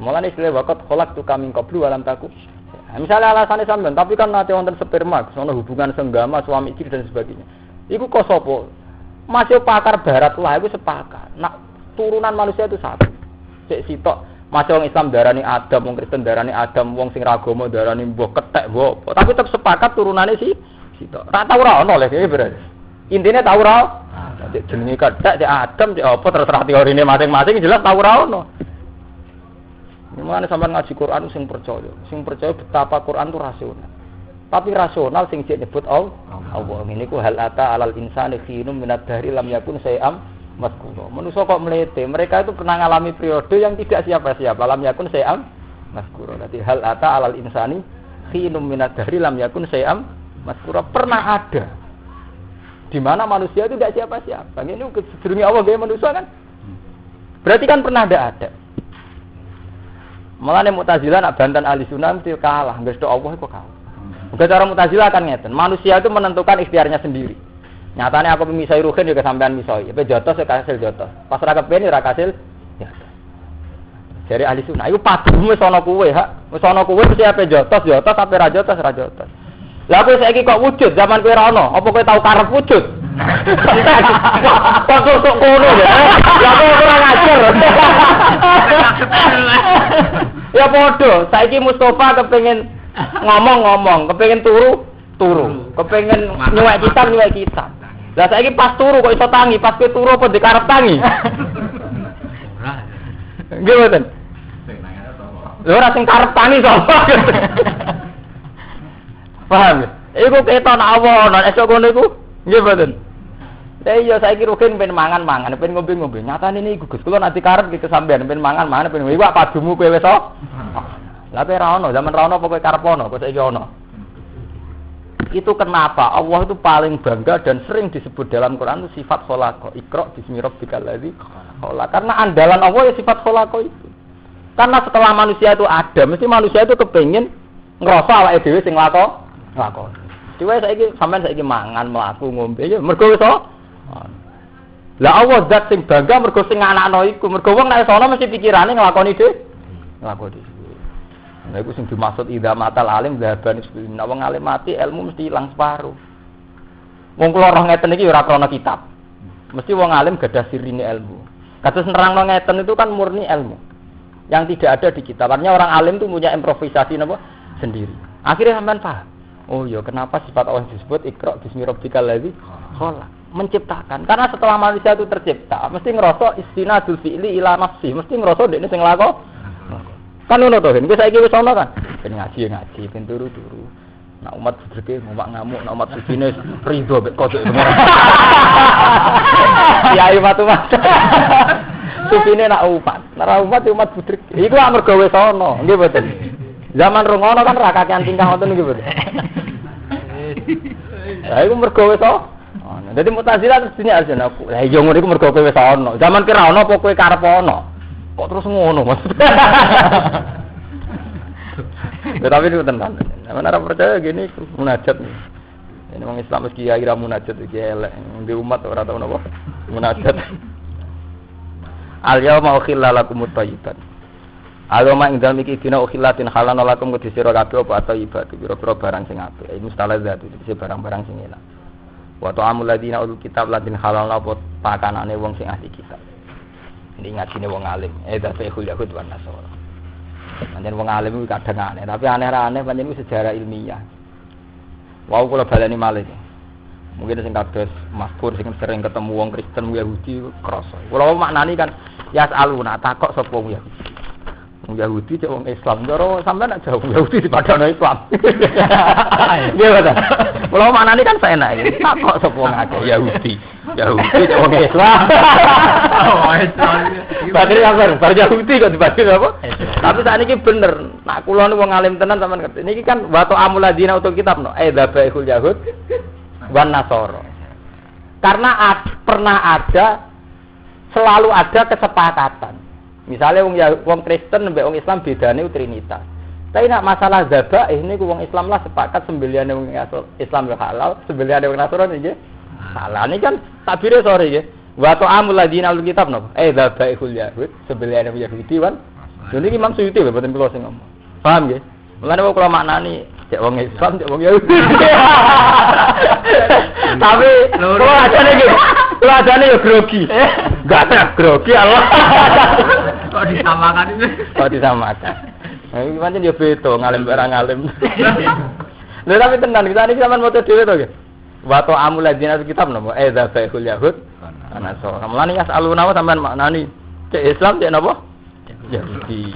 Mulane istilah waqat khalaqtu ka min qablu wa lam takusa. Misalnya alasannya sampean, tapi kan nanti wonten sperma, sono hubungan senggama, suami istri dan sebagainya. Iku kok sapa? Masih pakar barat lah, iku sepakat. Nak turunan manusia itu satu. Cek sitok, masih wong Islam darani Adam, wong Kristen darani Adam, wong sing ragama darani mbah ketek mbah apa. Tapi tetep sepakat turunane si sitok. Ra tau ora ono lho iki berarti. Intine tau ora. Cek jenenge ketek, cek Adam, cek apa terserah teorine masing-masing jelas tau ora ono. Mulane sampean ngaji Quran sing percaya betapa Quran itu rasional. Tapi rasional sing nyebut Allah. Ini ku hal ata alal insani khinum minad dahri lam yakun sayam mazkura. Manusia kok melete, mereka itu pernah ngalami periode yang tidak siapa-siapa. Lam yakun syai'am mazkura. Berarti hal ata alal insani khinum minad dahri lam yakun syai'am mazkura. Pernah ada. Di mana manusia itu tidak siapa-siapa. Ini sedurunge Allah gawe manusia kan? Berarti kan pernah ada. Mulane Mu'tazilah nak bantan ahli sunnah mesti kalah, wis tok Allah kok kalah. Uga cara Mu'tazilah kan ngeten, manusia itu menentukan ikhtiarnya sendiri. Nyatane aku pemisai ruhin juga sampean misoi, tapi jotos ya kasil jotos. Pas ora kepen ora kasil ya. Dari ahli sunnah iku padumu wis ana kuwe, hak. Wis ana kuwe mesti ape jotos, ape ra jotos. Lah kowe saiki kok wujud zaman kowe ora ana, apa kowe tau karep wujud? Kok kono ya. Ya kowe ora ngajar. Ya padha, saiki Mustofa kepengin ngomong, kepengin turu, kepengin nyuwek kitab. Lah saiki pas turu kok iso tangi, pas kowe turu apa dikarep tangi? Ora. Nggih mboten. Lha ora sing karep tangi sapa? Paham ya? Iku keton Allah, nek esuk ngono iku nggih mboten. Lah iya saiki rugen pengen mangan, pengen ngombe. Nyatane niku Gus, kula nanti karep iki kesampean pengen mangan, pengen iwak padumu kowe wis Lah kowe ra ono, zaman ra ono apa kowe karep ono, kok saiki ono. Itu kenapa Allah itu paling bangga dan sering disebut dalam Quran itu sifat khalaqa. Iqra bismi rabbikal ladzi khalaq. Karena andalan Allah ya sifat khalaqa itu. Karena setelah manusia itu ada, mesti manusia itu kepengin ngrasa awake dhewe sing nglakoni. Dhewe saiki sampean saiki mangan, mlaku, ngombe ya mergo wis Lah Allah zat sing bangga mergo sing anakno iku. Mergo wong nek sono mesti pikirane nglakoni dhewe. Nah iku sing dimaksud idza matal alim zaban isbin. Nek wong alim mati ilmu mesti ilang separuh. Wong kula roh ngeten iki ora krana kitab. Mesti wong alim gadah sirine ilmu. Kados nerangno ngeten itu kan murni ilmu. Yang tidak ada di kitab. Artinya orang alim itu punya improvisasi napa sendiri. Akhirnya sampean paham. Oh iya, kenapa sifat Allah disebut Iqra bismi rabbikal ladzi khalaq? Menciptakan. Karena setelah manusia itu tercipta, mesti ngerasa istinadul fi'li ila nafsi, mesti ngerasa dekne sing nglakoni. Kan ngono to, ben saiki wis ana kan. Ben ngaji, ben turu. Nak umat budreke ngomak ngamuk, nak umat sujine rido mek kodok. Ya umat. Sufine nak umat budrek. Iku lak mergo wis ana, nggih mboten. Zaman rungono kan ra kakean tingkah ngoten nggih mboten. Lah iku mergo wis ana. Dadi Mu'tazilah terus dunia arjana aku. Lah iya ngono iku mergo kowe wis ana. Zaman ki ra ana apa kowe karep ana. Kok terus ngono maksudnya. Ya tapi itu tenan. Mana ora percaya gini munajat. Ini wong Islam mesti kira munajat iki elek. Di umat ora tau napa. Munajat. Al-yauma ukhilla lakumut thayyibat. Al-yauma ing dalem iki dina ukhillatin halana lakum kudu sira kabeh apa thayyibat pira-pira barang sing apik. Iki mustalazat iki barang-barang sing enak. Wa ta'amul ladina ul kitab ladin halana apa pakanane wong sing ahli kitab. Ini ngajine wong alim. Tapi Yahud wan Nasara. Pancen wong alim iki kadang aneh, tapi aneh-aneh pancen iku sejarah ilmiah. Wau kula baleni malih. Mungkin sing kados Masbur sing sering ketemu wong Kristen Yahudi krasa. Kula maknani kan yasaluna takok sapa wong Yahudi. Wong Yahudi cek wong Islam, cara sampean nek jauh Yahudi dipadano Islam. Nggih betul. Kula maknani kan saenak iki. Takok sapa wong akeh Yahudi cek wong Islam. Oh, Islam. Badhe bar Yahudi kok dibagi apa? Tapi sakniki bener. Nak kula niku wong alim tenan sampean ngerti. Niki kan wa ta'amuladina utul kitab no. Dzabahul Yahud wan Nasara. Karena pernah ada, selalu ada kesepakatan. Misalnya wong Kristen mbek wong Islam bedane trinitas. Tapi nak masalah zabah ini wong Islam lah sepakat sembelihane wong Islam ya halal, sembelihane wong Nasrani nggih. Halal ini kan tabire sore nggih. Wa ta'amul ladina al kitab napa? Zabahul Yahud, sembelihane wong Yahudi wan. Lha niki Imam Suyuti lho mboten kula sing ngomong. Paham nggih? Mulane kula maknani cek wong Islam, cek wong Yahudi. Tapi kula ajane yo grogi. Enggak ada grogi Allah. Kok disamakan. Nah, iki pancen yo beda ngalim barang ngalim. Lha tapi tenan kita niki sampean maca dhewe to nggih. Wa ta'amul ladina kitab napa? Dzabahul Yahud ana so. Mulane yasaluna sampean maknani cek Islam cek napa? Yahudi.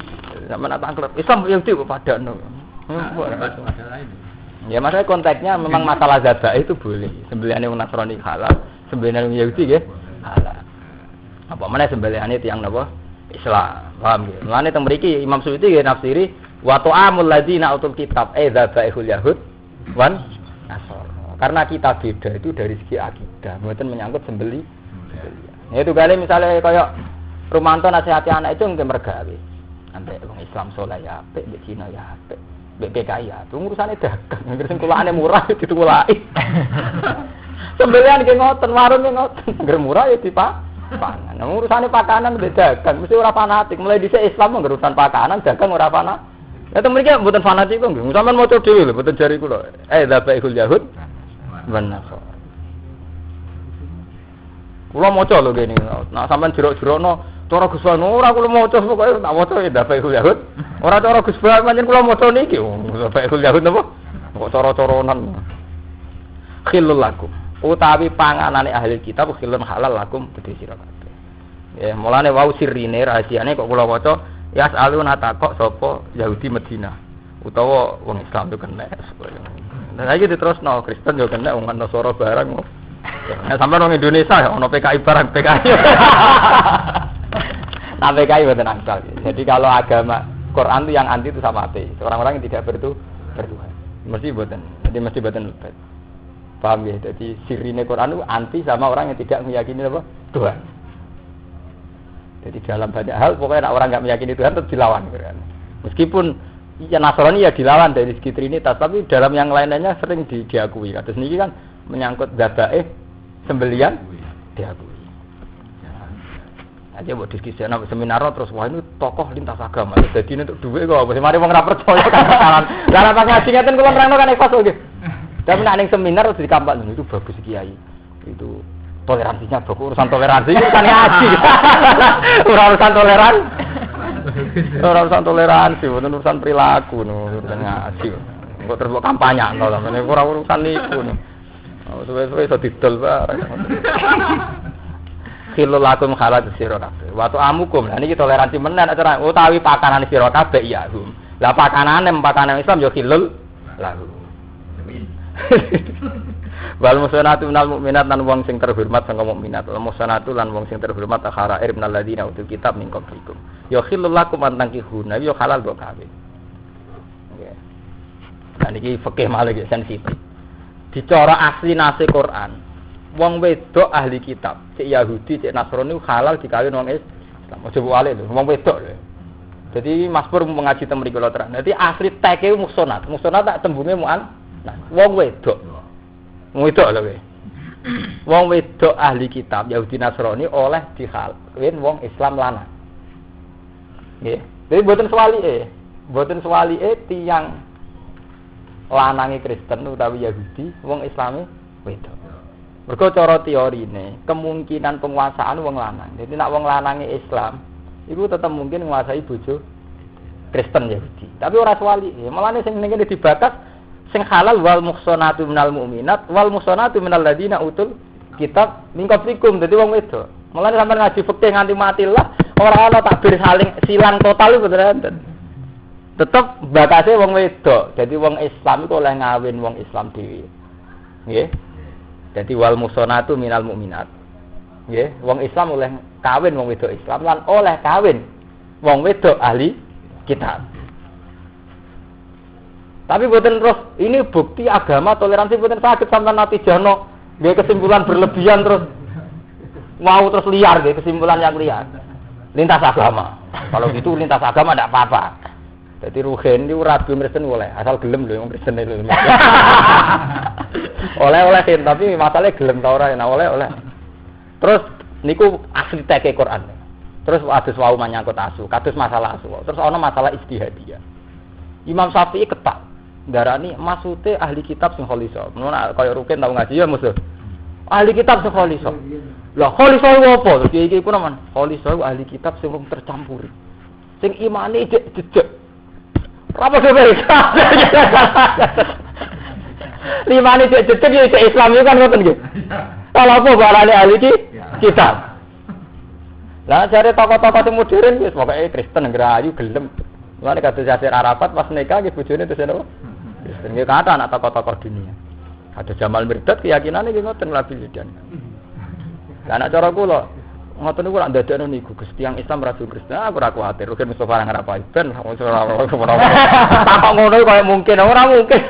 Sampeyan tak anggap Islam Yahudi kok padano. Ya masalah konteksnya memang masalah zabah itu boleh. Sembelihane wong Nasrani halal, sembelihane wong Yahudi nggih halal. Apa meneh sembelihane tiyang napa? Islam. Paham nggih? Mulane teng mriki Imam Suyuti nggih nafsiri wa ta'amul ladzina utul kitab dzabaihul yahud wan nasara. Karena kita beda itu dari segi akidah, mboten menyangkut sembelih. Ya itu kali misalnya kayak Rumanto nasihati anak itu nggih mergawe. Ambek wong Islam saleh ya apik, mbek Cina ya apik. Mbek PKI ya, urusane dagang, ngger sing kulane murah ditulaki. Sembelihan nggih ngoten, warung nggih ngoten, ngger murah ya dipangan. Urusane pakanan mbek dagang, mesti ora fanatik. Mulai dhisik Islam ngger urusan pakanan, dagang ora fanatik. Ya temen iki mboten fanatik kok nggih. Sampeyan maca dhewe lho, mboten jari kula. Dzabaihul yahud wan nasara. Kula maca lho kene. Nah sampean jerok-jerokno cara Gus Ban ora kula maca pokoke tak maca dzabaihul yahud. Ora cara Gus Ban pancen kula maca niki. Dzabaihul yahud napa? Kok cara-caranan. Khilul lakum. Utawi panganane ahli kitab khilun halal lakum kedhe sira kabeh. Ya mulane wau sirine rahasiane kok kula waca yas'aluna takok sapa Yahudi Madinah utawa wong Islam yo kena. Nah saiki diterusno Kristen yo kena wong Nasara barang. Nah sampeyan wong Indonesia ya ono PKI barang PKI. Nah PKI mboten angsal. Jadi kalau agama Quran itu yang anti itu sama ateis. Orang-orang yang tidak bertuhan. Mesti mboten. Jadi mesti mboten lebet. Paham ya? Jadi sirine Quran itu anti sama orang yang tidak meyakini apa? Tuhan. Jadi dalam banyak hal pokoknya orang enggak meyakini Tuhan tetap dilawan kan. Meskipun ya Nasrani ya dilawan dari segi Trinitas, tapi dalam yang lainnya sering diakui. Kados niki kan menyangkut dzabaih sembelian diakui. Aja buat diskusi ana seminar terus wah ini tokoh lintas agama. Jadi ini untuk duit kok mari wong ora percaya kan kesalahan. Lah apa ngaji ngeten kula nerangno kan ikhlas nggih. Dan nek ning seminar terus dikampak itu bagus kiai. Itu toleransinya bagus, urusan toleransi itu kan ngaji. Urusan toleransi. Urusan toleransi, urusan perilaku urusan ngaji. Kok terus kampanye to sampeyan ora urusan niku. Suwe-suwe iso didol bareng. Khilul lakum khalat sira kabeh. Wa amukum. Lah niki toleransi menen acara utawi pakanan sira kabeh ya. Lah pakanane pakanan Islam ya khilul lahu. Wal musanatu minal mukminat lan wong sing terhormat sangka mukminat. Wal musanatu lan wong sing terhormat akharair minal ladina utul kitab min qablikum. Ya khilul lakum an tankihuna ya halal kok kawin. Nggih. Lah niki fikih malih sensitif. Dicara asli nase Quran. Wong wedok ahli kitab, cek Yahudi, cek Nasrani halal dikawin wong Islam. Aja wale lho, wong wedok lho. Jadi Mas Pur mengaji teng mriki lho terang. Dadi asli teke muksonat. Muksonat tak tembunge mu'an. Nah, wong wedok. Wong wedok lho kowe. Wong wedok ahli kitab Yahudi Nasrani oleh dikawin wong Islam lanang. Nggih. Jadi mboten swalike tiyang lanange Kristen utawi Yahudi, wong Islame wedok. Mergo cara teorine, kemungkinan penguasaan wong lanang. Jadi nek wong lanange Islam, iku tetep mungkin nguasai bojo Kristen Yahudi. Tapi ora swali. Malane sing ngene dibakas sing halal wal muhsanatu minal mu'minat wal muhsanatu minal ladina utul kitab min qablikum. Dadi wong wedok. Mulane sampeyan ngaji fikih nganti mati lah, ora ana takbir saling silang total iku bener. Tetep bakase wong wedok. Jadi wong Islam iku oleh ngawin wong Islam dhewe. Nggih. Jadi wal muhsanatu minal mu'minat. Nggih, wong Islam oleh kawin wong wedok Islam lan oleh kawin wong wedok ahli kitab. Tapi boten terus ini bukti agama toleransi boten saged sampean natijano nggih kesimpulan berlebihan terus mau terus liar nggih kesimpulan yang liar. Lintas agama. Kalau gitu lintas agama ndak apa-apa. Jadi ruhen itu rabi Kristen boleh, asal gelem lho wong Kristen itu. Oleh kan, tapi masalahnya gelem ta ora, oleh. Terus niku asli teke Quran. Terus adus wau menyangkut asu, kados masalah asu. Terus ana masalah ijtihadiyah. Imam Syafi'i ketak darani maksude ahli kitab sing kholisa. Menawa kaya ruken tau ngaji ya musuh. Ahli kitab sing kholisa. Lah kholisa opo? Iki iku naman. Kholisa ahli kitab sing tercampur. Sing imane jejeg. Apa sebab? Limane cek ya Islam itu kan ngoten nggih. Kalau apa barane ahli kitab. Lah jare tokoh-tokoh sing modern wis pokoke Kristen ngrayu gelem. Mulane kados Yasir Arafat pas nikah nggih bojone terus napa? Kristen nggih kata anak tokoh-tokoh dunia. Ada Jamal Mirdad keyakinane nggih ngoten labil dan. Lah anak cara kula ngoten niku ora ndadekno niku Gus tiyang Islam ra Kristen. Aku ora kuwatir, Rugen Mustofa nang apa ben ora. Tak ngono kaya mungkin ora mungkin.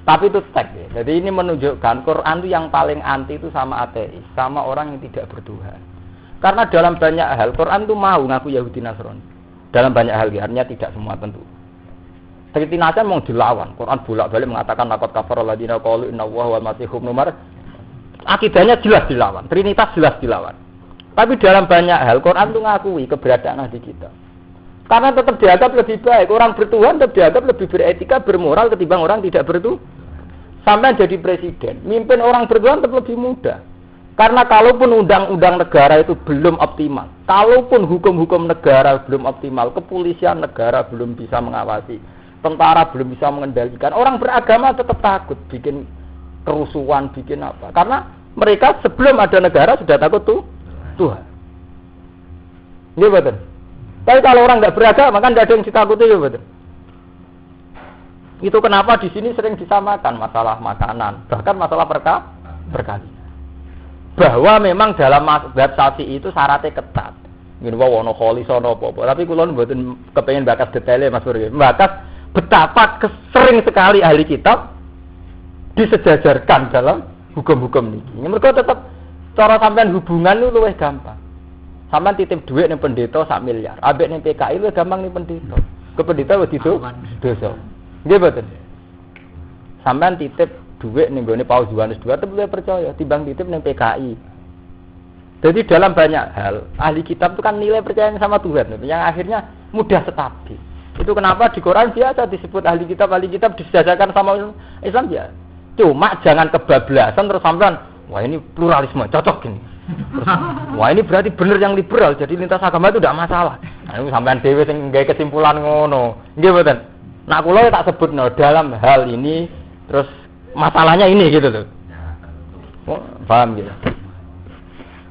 Tapi itu teks ya. Jadi ini menunjukkan Quran itu yang paling anti itu sama ateis, sama orang yang tidak bertuhan. Karena dalam banyak hal Quran itu mau ngaku Yahudi Nasrani. Dalam banyak hal ya, artinya tidak semua tentu. Seperti Nabi mau dilawan. Quran bolak-balik mengatakan laqad kafara alladziina qalu innallaha wal masiihun ibnu Maryam. Akidahnya jelas dilawan, Trinitas jelas dilawan. Tapi dalam banyak hal Quran itu ngakui keberadaan Nabi kita. Karena tetap dianggap lebih baik. Orang bertuhan tetap dianggap lebih beretika, bermoral ketimbang orang tidak bertuhan. Sampai jadi presiden, mimpin orang bertuhan tetap lebih mudah. Karena kalaupun undang-undang negara itu belum optimal, kalaupun hukum-hukum negara belum optimal, kepolisian negara belum bisa mengawasi, tentara belum bisa mengendalikan, orang beragama tetap takut bikin kerusuhan, bikin apa. Karena mereka sebelum ada negara sudah takut Tuhan. Iya betul. Tapi kalau orang nggak beragama kan nggak ada yang ditakuti, ya betul. Itu kenapa di sini sering disamakan masalah makanan, bahkan masalah berkali. Bahwa memang dalam mazhab Syafi'i itu syaratnya ketat. Ngene wae ono kholi sono apa-apa. Tapi kula mboten kepengin bakas detailnya Mas Pur. Bakas betapa sering sekali ahli kitab disejajarkan dalam hukum-hukum niki. Mergo tetep cara sampean hubungan itu luwih gampang. Sampean titip dhuwit ning pendeta 1 miliar, ambek ning PKI luwih gampang ning pendeta. Ke pendeta wis dosa. Nggih mboten. Sampean titip dhuwit ning gone Paus Yohanes II tetep percaya timbang titip ning PKI. Jadi dalam banyak hal ahli kitab itu kan nilai percayanya sama Tuhan yang akhirnya mudah stabil. Itu kenapa di Quran biasa disebut ahli kitab disejajarkan sama Islam ya. Cuma jangan kebablasan terus sampean wah ini pluralisme cocok gini. Terus, wah ini berarti benar yang liberal jadi lintas agama itu tidak masalah. Nah, ini sampean dhewe sing gawe kesimpulan ngono. Nggih mboten. Nah, kula tak sebutno dalam hal ini terus masalahnya ini gitu loh. Oh, paham gitu.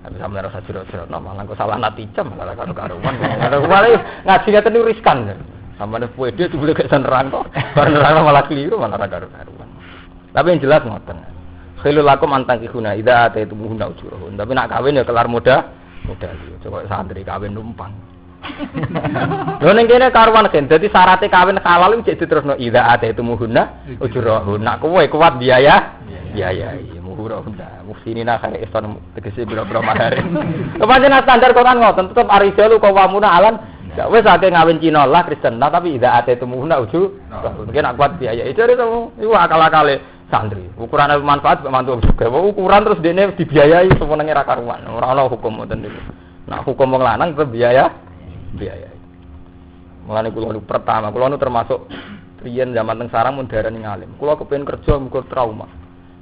Tapi sampe rasa jero-jero malah kok salah natijah malah karo-karuan. Malah ngaji ngeten riskan. Sampeyan puede itu boleh gak nerang kok. Bar nerang malah keliru malah karo-karuan. Tapi yang jelas ngoten. Khilul lakum antangihuna idza ataitumuna ujurahun. Tapi nak kawin ya kelar modal. Coba santri kawin numpang. Lho ning kene karuan kan. Dadi syaratnya kawin halal iki diterusno idza ataitumuna ujurahun. Nak kowe kuat biaya. Biaya muhurahun. Muhsinina kare ihsan tegese biro-biro mahar. Kepancen standar Quran ngoten tetep arijalu qawamuna alan. Ya wis akeh ngawin Cina lah Kristen lah tapi idza ataitumuna ujurahun. Mungkin nak kuat biaya. Itu iku akal-akale santri. Ukuran manfaat mantu juga. Ukuran terus dene dibiayai semenenge ra karuan. Ora ana hukum ngoten niku. Nah, hukum wong lanang tetep biaya. Mulane kula pertama, kula termasuk riyen zaman teng sarang mun darani ngalim. Kula kepengin kerja muga trauma.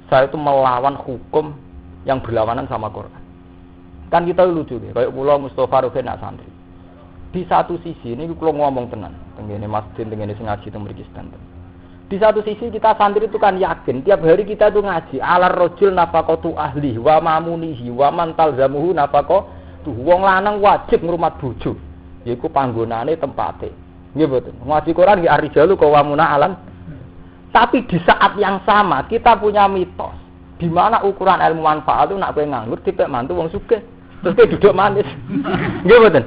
Saya itu melawan hukum yang berlawanan sama Quran. Kan kita lucu deh, kayak kula Mustofa Rugen nak santri. Di satu sisi ini kula ngomong tenan, tengene masjid tengene sing ngaji teng mriki sedanten. Di satu sisi kita santri itu kan yakin tiap hari kita itu ngaji alar rajul nafaqatu ahli wa mamunihi wa man talzamuhu nafaqatu. Wong lanang wajib ngrumat bojo. Yaiku panggonane tempate. Nggih mboten. Ngaji Quran nggih arijalu qawamuna alam. Tapi di saat yang sama kita punya mitos di mana ukuran ilmu manfaat itu nak kowe nganggur dipek mantu wong sugih. Terus kowe duduk manis. Nggih mboten.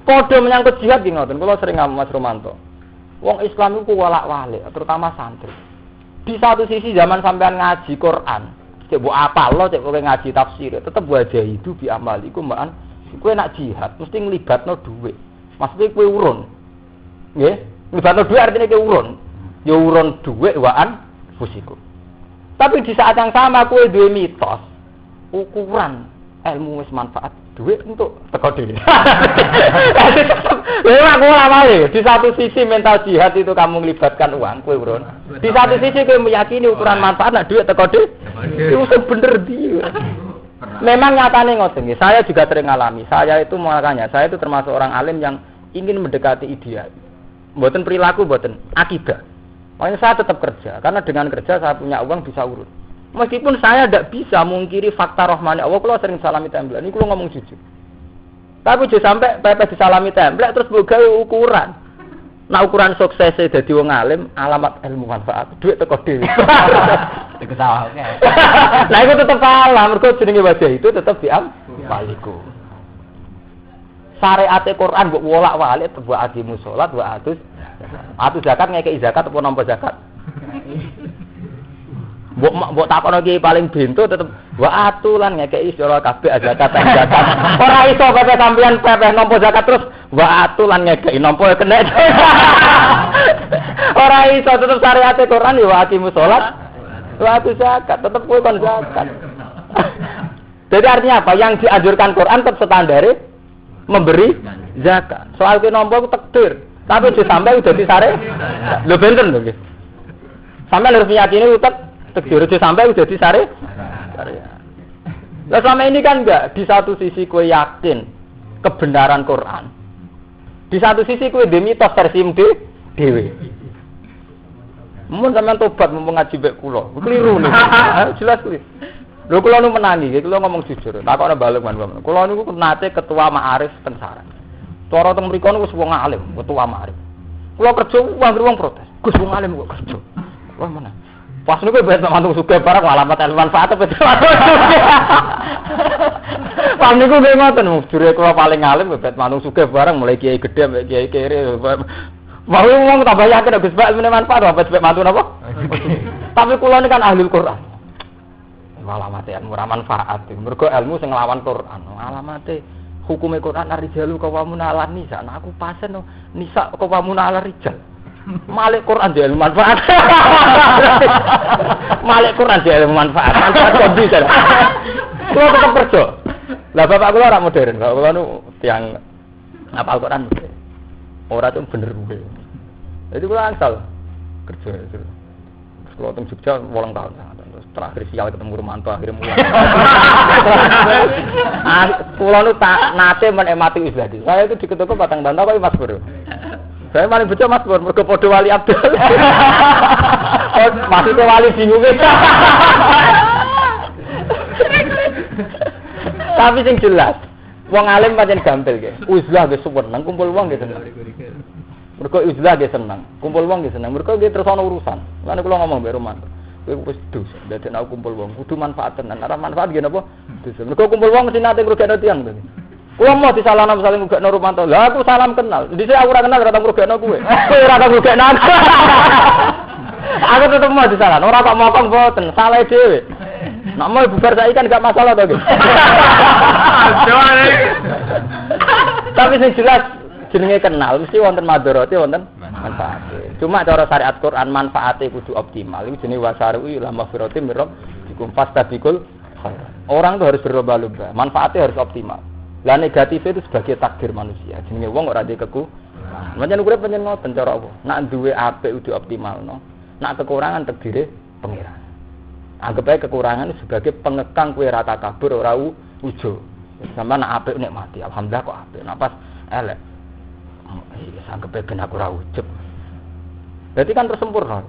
Padha menyangkut jihad nggih ngoten. Kula sering ngomong Mas Romanto. Wong Islam iku walak-walik, terutama santri. Di satu sisi zaman sampean ngaji Quran, cek mbok apal lo cek kowe ngaji tafsir, tetep wajah hidup bi amaliku mbaan. Kowe nak jihad mesti nglibatno dhuwit. Maksudnya kowe urun. Nggih, nglibatno dhuwit artinya kowe urun. Ya urun dhuwit waan fusiku. Tapi di saat yang sama kowe duwe mitos ukuran ilmu wis manfaat duit untuk teko dhewe. Lha aku ora wae. Di satu sisi mental jihad itu kamu melibatkan uang, kowe urun. Di satu sisi kowe meyakini ukuran manfaat nek duit teko dhewe. Itu bener dia. Memang nyatane ngoten nggih. Saya juga sering ngalami. Saya itu makanya saya itu termasuk orang alim yang ingin mendekati ideal. Mboten perilaku, mboten akidah. Makanya saya tetap kerja karena dengan kerja saya punya uang bisa urun. Meskipun saya tidak bisa mungkiri fakta rahmani Allah, kalau sering salami template, ini kalau ngomong jujur. Tapi jangan sampai pepes disalami template terus gawe ukuran. Nah ukuran suksesnya dadi wong alim alamat ilmu manfaat, duit teko dhewe. Iku salah. Nah iku tetep salah, mergo jenenge wajah itu tetep waliku. Syariat Quran mbok wolak-walik buat aqimus salat, wa atus zakat ngekeki zakat apa nampa zakat. Mbok takono iki paling bento tetep wa atulan ngekeki sira kabeh zakat. Ora iso pepe sampean pepe nampa zakat terus wa atulan ngekeki nampa kena. Ora iso tetep syariat Quran ya wa aqimus salat, wa atus zakat, tetep kowe kon zakat. Jadi artinya apa? Yang dianjurkan Quran tetap standare memberi zakat. Soal ki nampa ku takdir, tapi aja sampai udah disare. Lho benten lho nggih. Sampai harus meyakini takdir aja sampai udah disare. Lah selama ini kan enggak, di satu sisi kowe yakin kebenaran Quran. Di satu sisi kowe dhe mitos versi dhewe. Mun sampean tobat mumpung ngaji mek kula. Keliru nih. Jelas kuwi. Lho kula nu menangi, kula ngomong jujur. Takokne balik man. Kula niku nate ketua Ma'arif teng Sarang. Cara teng mriku niku wong alim, ketua Ma'arif. Kula kerja wong protes. Gus wong alim kok kerja. Wah mana? Pas niku bet mantung sugih barang alamat ilmu manfaat apa. Pam niku nggih ngoten, jure kula paling alim bet mantung sugih barang mulai kiai gedhe mek kiai kere. Mau ngomong tambah yakin Gus Pak ilmu manfaat apa sebab mantu napa? Tapi kula niku kan ahli Quran. Alamate ilmu ora manfaat. Mergo ilmu sing nglawan Quran. Alamate hukume Quran ar-rijalu qawwamuna 'alan nisa. Nah aku pasen nisa qawwamuna 'ala rijal. Malik Quran dia ilmu manfaat. Malik Quran dia ilmu manfaat. Manfaat kondi kan. Kulo tetep kerja. Lah bapak kula ora modern. Bapak kula nu tiyang hafal Quran. Ora tuh bener kuwi. Jadi kula angsal kerja itu. Kulo teng Jogja 8 tahun. Terakhir sial ketemu Romanto akhirnya mulai. Kulo nu tak nate menikmati ibadah. Saya itu diketuku Batang Bantah kok Mas Bro. Saya paling bejo Mas Bro, mergo padha Wali Abdul. Oh, maksudnya wali bingung. Tapi sing jelas, wong alim pancen gampil nggih. Uzlah nggih seneng kumpul wong nggih seneng. Mergo uzlah nggih seneng, kumpul wong nggih seneng. Mergo nggih terus ana urusan. Lan kula ngomong mbek Romanto. Kowe wis dosa, dadi nek kumpul wong kudu manfaat tenan. Ora manfaat nggih napa? Dosa. Mergo kumpul wong mesti nate ngrugekno tiyang to. Kulo mau disalahno misalnya ngrugekno Romanto. Lah aku salam kenal. Dhisik aku ora kenal ora tau ngrugekno kowe. Kowe ora tau ngrugekno aku. Aku tetep mau disalahno. Ora kok mokong boten, salah dhewe. Nek mau bubar saiki kan gak masalah to, nggih. Tapi sing jelas jenenge kenal mesti wonten madharate wonten manfaat. Cuma cara syariat Quran manfaate kudu optimal. Iku jenenge wasaru ila maghfiratin mir rabbikum fastabiqul khairat. Orang itu harus berlomba-lomba, manfaatnya harus optimal. Lah negatifnya itu sebagai takdir manusia. Jenenge wong ora ndek keku. Pancen urip pancen ngoten cara apa? Nak duwe apik kudu optimalno. Nak kekurangan takdire pengiran. Anggap ae kekurangan sebagai pengekang kowe ra takabur ora ujo. Sampe nak apik nikmati, alhamdulillah kok apik. Nak pas elek anggap ae ben aku ora ujub. Berarti kan tersempurna.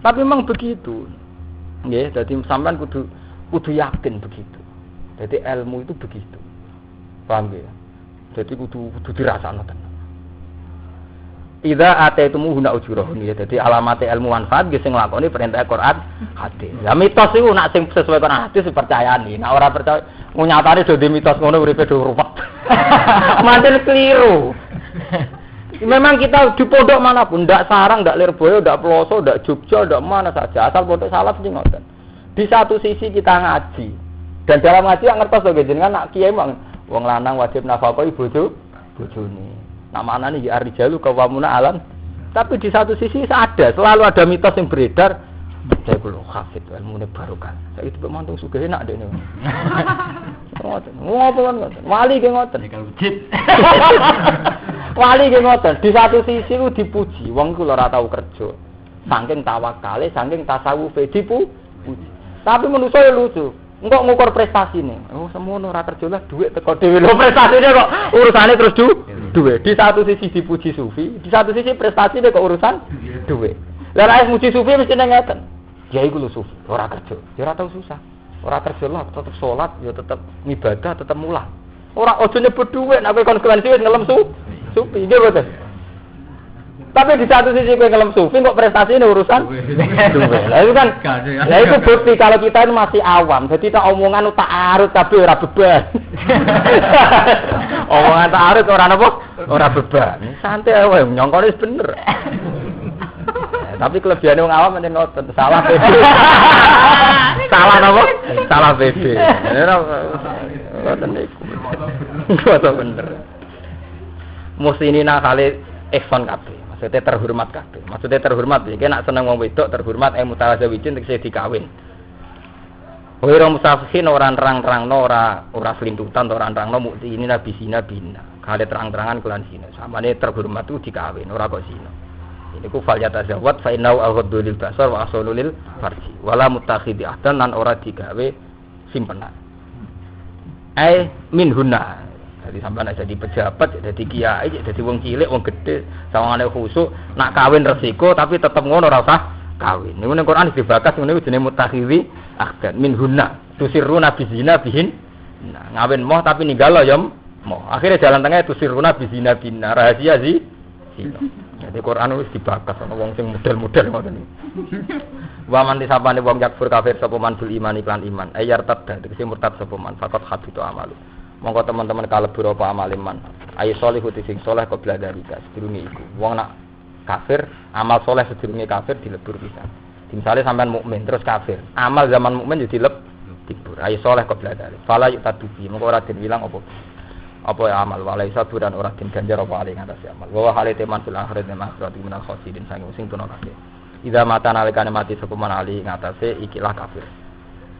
Tapi memang begitu. Nggih, dadi sampean kudu yakin begitu. Jadi ilmu itu begitu. Paham ya? Jadi kudu dirasakno tenan. Idza ataitumhu huna ujurahun ya. Jadi alamate ilmu manfaat nggih sing nglakoni perintah Quran hadis. Lah mitos iku nak sing sesuai Quran hadis dipercayani. Nek ora percaya nyatane do mitos ngono uripe do ruwet. Manten keliru. Memang kita di pondok manapun, ndak Sarang, ndak Lirboyo, ndak Peloso, ndak Jogja, ndak mana saja, asal pondok salaf sing ngoten. Di satu sisi kita ngaji, dan dalam ngaji yang ngertos lho jenengan nak kiai wong lanang wajib nafkahi bojone. Nak manane ya ar-rijalu qawwamuna 'alan. Tapi di satu sisi selalu ada mitos yang beredar. Saya kulo hafid ilmune barokah. Saiki tipe mantung sugih enak dekne. Ngoten. Ngopo ngoten. Wali ki ngoten. Kalau wujud. Wali ki ngoten. Di satu sisi ku dipuji, wong iku ora tau kerja. Saking tawakale, saking tasawufe dipuji. Tapi manusa ya lucu. Engko ngukur prestasine. Oh, semono ora kerja lah dhuwit teko dhewe lho prestasine kok urusane terus dhuwit. Di satu sisi dipuji sufi, di satu sisi prestasine kok urusan dhuwit. Lah nek muji sufi mesti ngeten. Ya iku lho sufi, ora kerja. Ya ora tau susah. Ora kerja lah, tetep salat, ya tetep ngibadah, tetep mulang. Ora aja nyebut dhuwit, nek konsekuensi wis ngelem sufi, nggih mboten. Tapi di satu sisi kowe ngelem sufi kok prestasi ini urusan duwe. Lah itu kan. Lah itu bukti kalau kita ini masih awam. Jadi tak omongan tak arut tapi ora beban. Omongan tak arut ora napa? Ora beban. Santai wae nyongkone wis bener. Tapi kelebihane wong awam meneh ngoten, salah BB. Salah napa? Salah BB. Ngoten niku. Ngoten bener. Musinina kali ihsan kabeh. Maksudnya terhormat kabeh. Maksudnya terhormat iki nek seneng wong wedok terhormat mutazawijin tegese dikawin. Ora musafihin ora nerang-nerangno ora selintutan ora nerangno mukti ini nabi zina bina. Kale terang-terangan kelan zina. Samane terhormat itu dikawin ora kok zina. Ini ku fal yatazawwat fa innahu aghaddu lil basar wa ahsanu lil farji. Wala mutakhidhi ahdan lan ora digawe simpenan. Minhunna. Jadi sampean nek jadi pejabat, jadi kiai, jadi wong cilik, wong gedhe, sawangane khusuk, nak kawin resiko tapi tetep ngono ora usah kawin. Niku ning Quran dibakas ngene jenenge mutakhidhi ahdan minhunna. Tusirruna bizina bihin. Nah, ngawin moh tapi ninggalo ya moh. Akhirnya jalan tengah tusirruna bizina bina rahasia sih. Jadi Quran wis dibakas ana wong sing model-model ngoten iki. Wa man disapane wong yakfur kafir sapa man bil iman iklan iman. Ayar tadda tegese murtad sapa man faqat habitu amalu. Monggo teman-teman kalebur apa amal iman. Ayo solihu sing saleh qabla dalika sedurunge iku. Wong nak kafir, amal saleh sedurunge kafir dilebur pisan. Misale sampean mukmin terus kafir, amal zaman mukmin yo dilebur. Ayo saleh qabla dalika. Fala yutadubi monggo ora den ilang apa ya amal walai saburan ora den ganjar apa ali ngatas amal. Wa halite man fil akhirat maksurat minal khasidin sange sing tuna kabeh. Idza mata nalikane mati sapa man ali ngatasé ikilah kafir.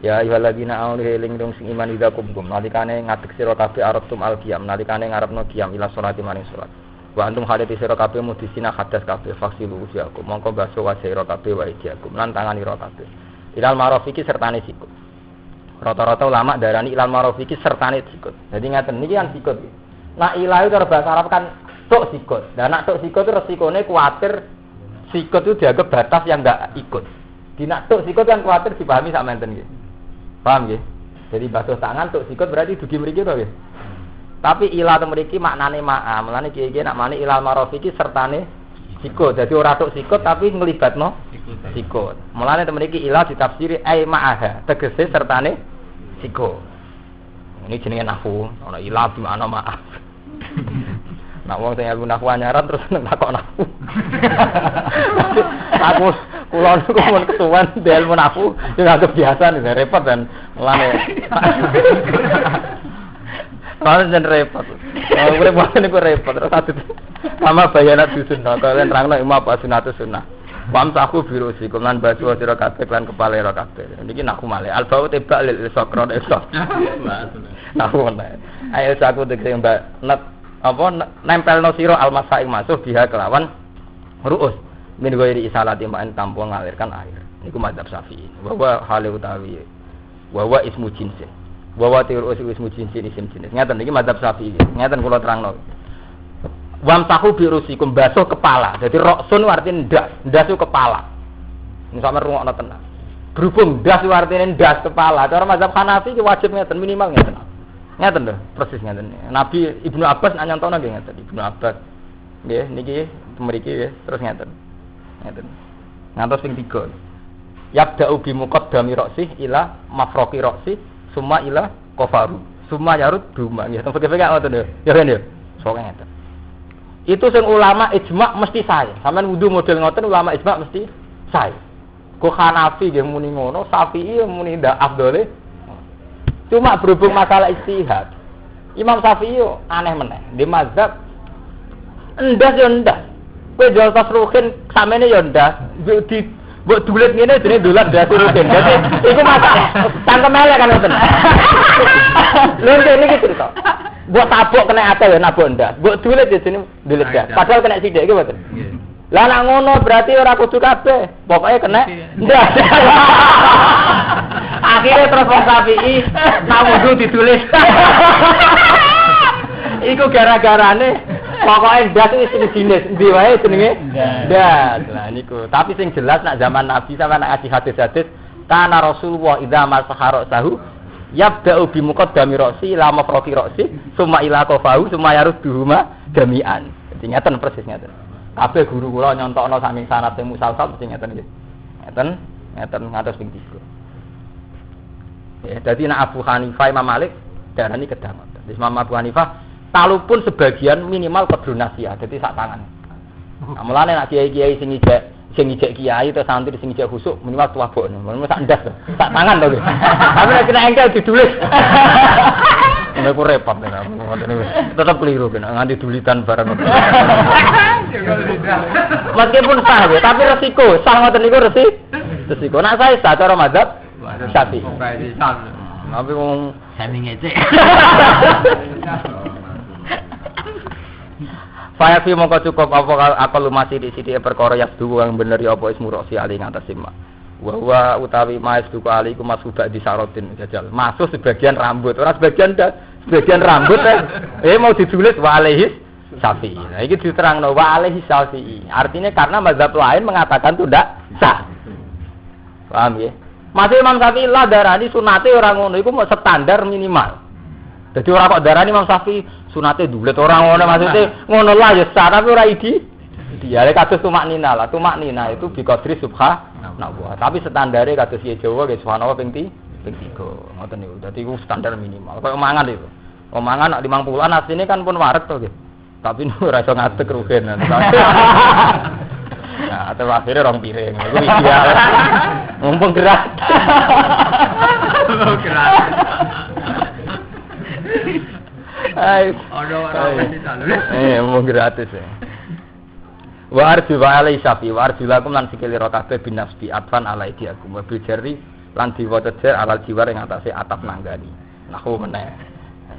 Ya ayyuhalladzina amanu eling dong sing iman idza kumkum nalikane ngadeg sira kabeh areptum alqiyam nalikane ngarepno qiyam ila sholati maring salat. Wa antum halite sira kabeh mudhisina hadas kabeh faksilu usiakum mongko baso wajah sira kabeh wa idiakum lan tangan sira kabeh. Ilal marafiki sertane sikut. Rata-rata ulama darani ilal ma'ruf iki sertane sikut. Jadi ngaten niki kan sikut. Nak ilah itu cara bahasa Arab kan tok sikut. Lah nak tok sikut itu resikone kuwatir sikut itu dianggap batas yang enggak ikut. Di nak tok sikut kan kuwatir dipahami sak menten nggih. Paham nggih? Jadi basuh tangan tok sikut berarti dugi mriki to nggih. Tapi ilah te mriki maknane ma'a. Mulane kiye-kiye nak mani ilal ma'ruf iki sertane sikut. Jadi ora tok sikut tapi nglibatno sikut. Mulane te mriki ilah ditafsiri ai ma'aha. Tegese sertane sikut. Ini jenenge nahwu, ana ilah di mana maaf. Nak wong sing ilmu nahwu anyaran terus takok nahwu. Aku kula niku mun ketuan ilmu nahwu sing anggap biasa nih repot dan mulane. Malah jen repot. Ora boleh niku repot terus satu. Sama bayanat dusun kalian terangno imam apa sunatus sunnah. Wamsahu birusikum lan basu sira kabeh lan kepale ra kabeh. Niki naku male. Albau tebak lil sokron esok. Naku male. Ayo saku tegese mbak net apa nempelno sira almasa ing masuh biha kelawan ruus. Min ghairi isalati ma'an tanpa ngalirkan air. Niku mazhab Syafi'i. Wa hale utawi wa ismu jinsin. Wa tiurus ismu jinsin isim jenis. Ngaten niki mazhab Syafi'i. Ngaten kula terangno. Wamsahu birusikum basuh kepala. Jadi roksun artinya ndas itu kepala. Misalnya rungokno tenan. Berhubung ndas itu artinya ndas kepala. Cara mazhab Hanafi wajib ngeten minimal ngeten. Ngeten lho, persis ngeten. Nabi Ibnu Abbas nyantono nggih ngeten. Ibnu Abbas nggih niki mriki nggih terus ngeten. Ngeten. Ngantos ping 3. Yabda'u bi muqaddami ra'si ila mafraqi ra'si summa ila qafaru. Summa yarud duma nggih. Tempat kene ngoten lho. Ya kan ya. Sok ngeten. Itu sing ulama ijma mesti sae. Sampeyan wudu model ngoten ulama ijma mesti sae. Kok Hanafi nggih muni ngono, Syafi'i muni ndak afdole. Cuma berhubung masalah istihad. Imam Syafi'i aneh meneh. Di mazhab endas yo endas. Kowe jual tas ruhin samene yo endas. Mbok dulet ngene jenenge dolan das ruhin. Dadi iku masalah. Cangkem elek kan ngoten. Lha niki cerita. Buat tabuk kena atel ya nabuk ndak. Buat dulit di sini dulit dah. Padahal kena sidik gitu betul. Lah nak ngono berarti ora kudu kabeh. Pokoknya kena ndak. Akhirnya terus wong Syafi'i nak wudu ditulis. Iku gara-garane pokoknya ndak itu sing jenis ndi wae jenenge ndak. Lah niku. Tapi sing jelas nak zaman Nabi sama nak ngasih hadis-hadis kana Rasulullah idza masahara sahu yabda'u bi muqaddami ra'si la mafraqi ra'si summa ila qafahu summa yarudduhuma jami'an. Dadi ngeten persis ngeten. Kabeh guru kula nyontokno saking sanate musalsal mesti ngeten nggih. Ngeten ngantos ping 3. Ya, dadi nek Abu Hanifah Imam Malik darani kedangot. Terus Imam Abu Hanifah kalaupun sebagian minimal kudu nasihat, dadi sak tangan. Nah, mulane nek kiai-kiai sing ijek kiai atau santri sing ijek khusuk minimal tuwabokno. Minimal sak ndas to. Sak tangan to. Tapi nek kena engkel didulis. Nek repot nek ngoten niku. Tetep keliru kena nganti dulitan bareng. Meskipun sah ya, tapi resiko. Sah ngoten niku resiko. Nek saya sah cara mazhab Syafi'i. Tapi wong sami ngecek. Saya fi mongko cukup apa akal masih di sithik perkara yasdu kang bener ya apa ismu roksi ali ngatas simak. Wa utawi mas duku ali iku masubak di sarotin jajal. Masuk sebagian rambut, ora sebagian rambut mau ditulis wa alaihi Syafi'i. Nah iki diterangno wa alaihi Syafi'i. Artinya karena mazhab lain mengatakan itu ndak sah. Paham ya? Masih Imam Syafi'i lah darani sunate ora ngono iku mau standar minimal. Jadi ora kok darani Imam Syafi'i sunate dulet ora ngono maksudnya ngono lah ya sah tapi ora dia kados tumak nina lah. Tumak nina itu bi qadri subhanallah. Tapi standare kados ye Jawa ge subhanallah ping 3 ngoten niku. Dadi iku standar minimal. Kayak mangan itu. Mangan nak 50-an asline kan pun waret to nggih. Tapi ora iso ngadeg rugen. Nah, atau akhirnya rong piring. Itu ideal. Mumpung gerak. Mau gratis ya. Wa arju wa alai sapi wa arju lakum lan sikile kabeh binasbi atfan alai diakum wa bijari lan diwaca jer alal jiwar ing atase atap nanggani. Nahu meneh.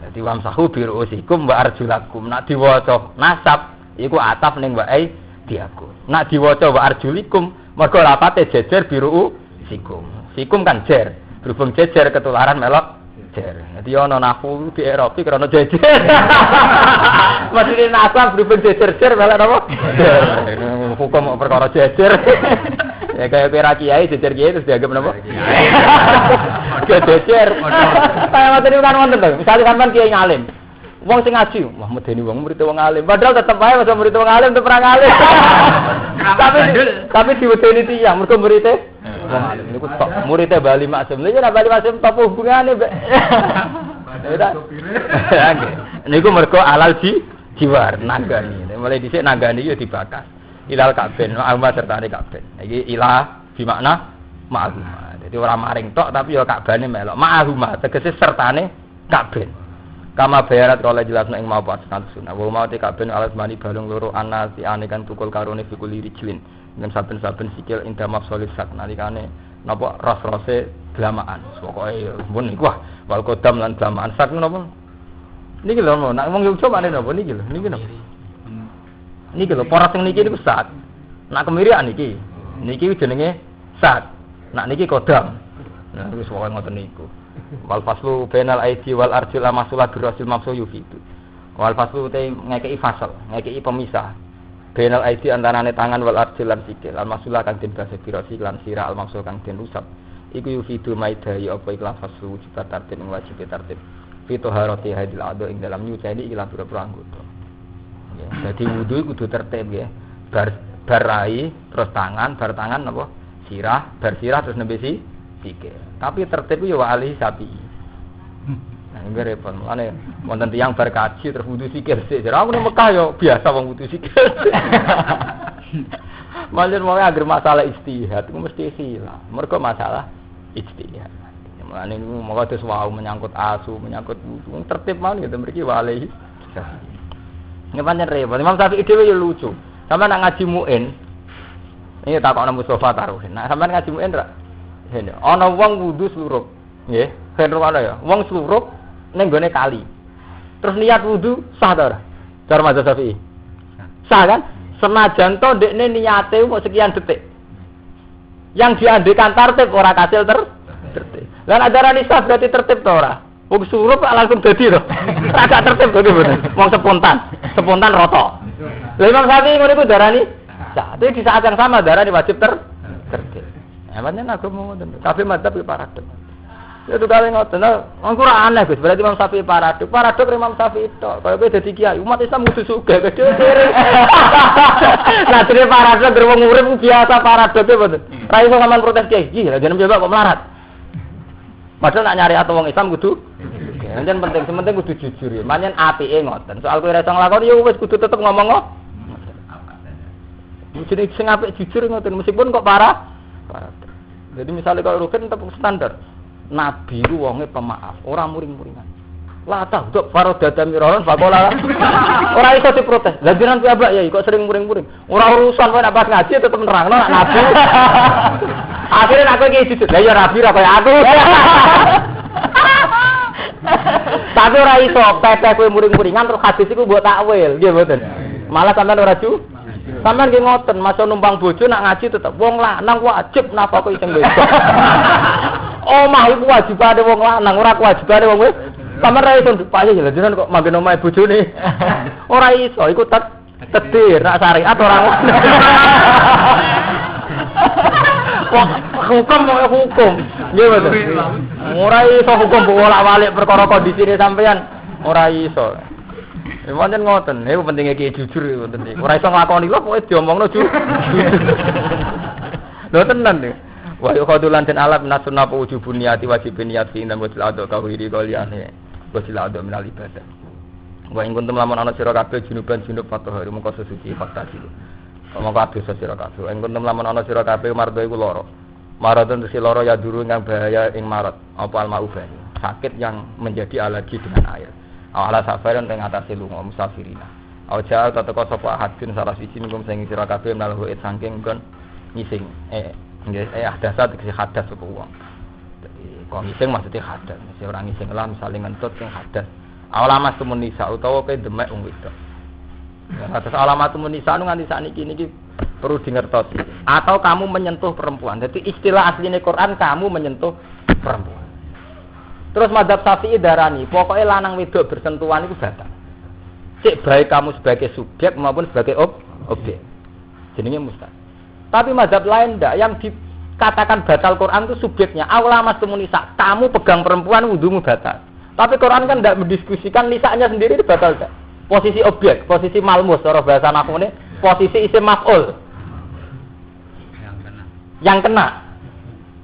Dadi wam sahu biru usikum wa arju lakum nak diwaca nasab iku ataf ning wae diakum. Nak diwaca wa arjulikum mergo lapate jejer biru usikum. Sikum kan jer. Berhubung jejer ketularan melok jer. Dadi ana nahu di Eropa krana jejer. Maksudnya nasab berhubung jejer melok napa? Hukum perkara jejer. Ya kayak kira kiai jejer kiai terus dianggap napa? Jejer. Saya materi kan wonten to. Misale sampean kiai ngalim. Wong sing ngaji, wah medeni wong murid wong alim. Padahal tetep wae masa murid wong alim tetep ora ngalim. Tapi diwedeni tiyang mergo murid wong alim niku tok. Murid Bali Maksum. Lha ora Bali Maksum apa hubungane, Mbak? Niku mergo alal jiwar nanggani. Mulai dhisik nanggani yo dibakas. Ilal kabin, ma'alma sertane kabin. Iki ilah bimakna ma'alma. Jadi ora maring tok tapi yo kabane melok. Ma'alma tegese sertane kabin. Kama bayarat kalau jelasna ing mau pas sunah. Wa mau te kabin alas mani balung loro anasi ane kan tukul karone fikul rijlin. Dengan saben-saben sikil indah mafsolis sat nalikane napa ras-rase blamaan. Pokoke mun iku wal kodam lan blamaan sat napa. Niki lho nak wong yo coba napa niki lho. Niki napa. Niki lho poros sing niki niku sat. Nak kemirian niki. Niki jenenge sat. Nak niki kodam. Nah wis pokoke ngoten niku. Wal faslu bainal aidi wal arjul amasulah birasil mafsu yufidu. Wal faslu te ngekeki fasal, ngekeki pemisah. Bainal aidi antarane tangan wal arjul lan sikil. Al masulah kang den basa birasil lan sira al mafsu kang den rusap. Iku yufidu maidai apa ikhlas faslu wujud tartib ing wajib tartib. Fi taharati hadil adu ing dalam nyuceni ilang pira-pira anggota. Ya, dadi wudu kudu tertib ya. Bar rai terus tangan, bar tangan napa? Sirah, bar sirah terus nembe sikil. Tapi tertib yo wali sapi. Nah, iki repot. Mulane wonten tiyang bar kaji terus wudu sikil sik. Jare aku ning Mekah yo biasa wong wudu sikil. Malah mau agar masalah ijtihad itu mesti silah. Mergo masalah ijtihad. Mulane niku monggo terus wau menyangkut asu, menyangkut wudu. Tertib mawon gitu mriki wali sapi. Nggih pancen repot. Imam Syafi'i dhewe yo lucu. Sampeyan nak ngaji muin. Ini takokno Mustofa Taruhin. Nah, sampeyan ngaji muin ra? Hene, ana wong wudu slurup. Nggih, kene ana ya. Wong slurup ning gone kali. Terus niat wudu sah ta ora? Cara mazhab Syafi'i. Sah kan? Senajan to ndekne niate mau sekian detik. Yang diandekan tertib ora kasil tertib. Lan ajaran sah berarti tertib to ora? Wong slurup langsung dadi to. Ora gak tertib to bener. Wong spontan roto. Lha Imam Syafi'i ngono iku darani sah. Tapi di saat yang sama darani wajib tertib. Emangnya agama ngoten. Kabeh madzhab iki paradok. Ya tuh kali ngoten. Wong ora aneh Gus, berarti Imam Syafi'i paradok. Paradok Imam Syafi'i tok. Kaya kowe dadi kiai, umat Islam kudu sugih gede kiri. Nah, dene paradok wong urip biasa paradoke mboten. Ra iso sampean protes kiai. Iki lha jeneng mbak kok melarat. Padahal nak nyari atau wong Islam kudu pancen penting, sementing kudu jujur ya. Pancen apike ngoten. Soal kowe ora iso nglakoni ya wis kudu tetep ngomong kok. Jadi sing apik jujur ngoten meskipun kok parah. Jadi misalnya kalau rugen tetap standar. Nabi ku wonge pemaaf, ora muring-muringan. La tahduk farodada miraron fakola. Ora iso diprotes. Lah jenengan piyambak ya kok sering muring-muring. Ora urusan kowe nek pas ngaji tetep nerangno nek Nabi. Akhirnya aku iki jujur. Lah ya Nabi ra kaya aku. Tapi ora iso teteh kowe muring-muringan terus hadis iku mbok takwil, nggih mboten. Malah sampean ora ju. Sampeyan nggih ngoten, masa numpang bojo nak ngaji tetep wong lanang wajib nafkah sing wedok. Omah iku wajibane wong lanang, ora kewajibane wong wedok. Sampeyan ra iso payu lho jenengan kok manggen omahe bojone. Ora iso, iku tedir nak syariat ora ngono. Wah, hukum kok hukum. Nggih mboten. Ora iso hukum bolak-balik perkara kondisine sampeyan. Ora iso. Pancen ngoten, niku pentinge ki jujur ngoten niku. Ora iso nglakoni lho pokoke diomongno jujur. Lho tenan niku. Wa yuqadulan den alab nasunna wujubun niati wajibin niat fi inna wajil ado kawiri kaliane. Wajil ado minal ibadah. Wa ing kuntum lamun ana sira kabeh junuban junub fatahari mengko suci fakta silu. Monggo dosa sira kabeh. Ing kuntum lamun ana sira kabeh mardo iku lara. Maradun tesi lara ya duru ingkang bahaya ing marat apa almaubani. Sakit yang menjadi alergi dengan air. Ala safaran teng atase lunga musafirina. Aja teko sapa hadin salah siji niku sing sira kabeh menawa saking kon ngising. Nggih, hadasat iki hadas sapa wong. Kok ngising maksudnya hadas. Mesti ora ngising lah misale ngentut sing hadas. Alamat tumun nisa utawa kowe demek wong wedok. Ya atas alamat tumun nisa nu nganti sakniki niki perlu dingertosi. Atau kamu menyentuh perempuan. Jadi istilah asline Quran kamu menyentuh perempuan. Terus madzhab Syafi'i darani, pokoknya lanang wedok bersentuhan itu batal. Cek baik kamu sebagai subjek maupun sebagai objek. Jenenge mustahil. Tapi madzhab lain ndak, yang dikatakan batal Quran itu subjeknya. Aula mastumun nisa, kamu pegang perempuan wudumu batal. Tapi Quran kan ndak mendiskusikan nisanya sendiri itu batal enggak. Posisi objek, posisi malmus cara bahasa nahwune, posisi isim maf'ul. Yang kena.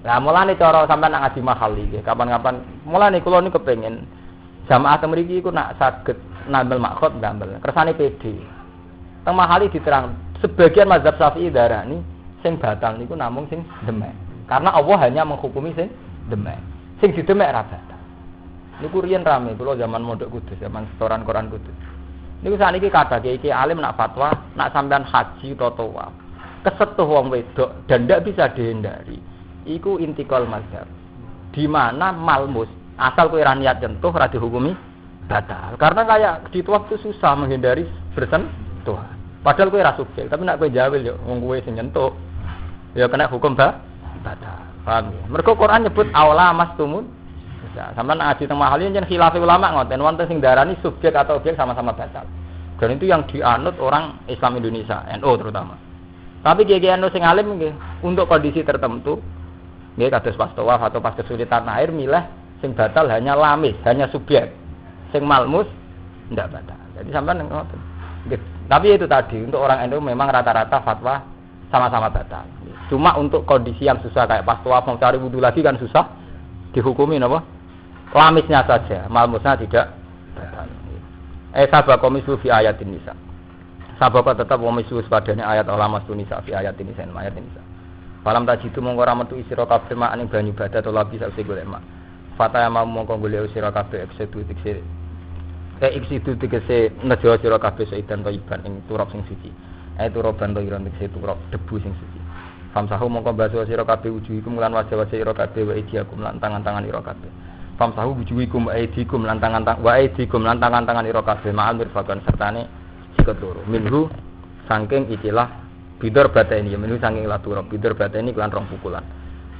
Lah mulane cara sampean nak ngaji mahali nggih kapan-kapan mulane kula niku kepengin jamaah teng mriki iku nak saged nambel makhot ndambel kersane PD. Teng mahali diterang sebagian mazhab Syafi'i darani sing batal niku namung sing demek. Karena Allah hanya menghukumi sing demek. Sing didemek ra batal. Niku riyen rame kula zaman Mondok Kudus, zaman setoran Quran Kudus. Niku sakniki kathah iki alim nak fatwa nak sampean haji tawaf. Kesetuh wong wedok dan ndak bisa dihindari. Iku intikal mazhab. Di mana malmus asal kowe ra niat nyentuh ora dihukumi batal. Karena kayak di tawaf itu susah menghindari bersentuhan. Padahal kowe ra subjek, tapi nek kowe jawil yo wong kowe sing nyentuh ya kena hukum batal. Paham ya? Mergo Quran nyebut aula mastumun. Ya, sampeyan ngaji teng mahali yen khilaf ulama ngoten wonten sing darani subjek atau objek sama-sama batal. Dan itu yang dianut orang Islam Indonesia, NU terutama. Tapi kiai-kiai NU sing alim nggih untuk kondisi tertentu nggih kados pas tawaf atau pas kesulitan air milih sing batal hanya lamis, hanya subjek. Sing malmus ndak batal. Jadi sampean ngoten. Tapi itu tadi untuk orang NU memang rata-rata fatwa sama-sama batal. Cuma untuk kondisi yang susah kayak pas tawaf mau cari wudu lagi kan susah dihukumi napa? Lamisnya saja, malmusnya tidak batal. Sabaq komisu fi ayatin nisa. Sabaq tetap komisu padane ayat alamas tunisa fi ayatin nisa, ayatin nisa. Falam tajitu mongko ora metu sira kabeh mak ning banyu badat utawa bisa usih golek mak. Fataya mau mongko golek sira kabeh eksedu tikse. Eksedu tikse nejo sira kabeh seidan toiban ing turap sing suci. Turaban toiran tikse turap debu sing suci. Famsahu mongko baso sira kabeh wujuhikum lan wajah-wajah sira kabeh wa idiakum lan tangan-tangan sira kabeh. Famsahu wujuhikum wa idikum lan tangan-tangan sira kabeh ma'al mirfaqan sertane sikut loro. Minhu saking ikilah bidor bateni menu saking laturab bidor bateni kelan rong pukulan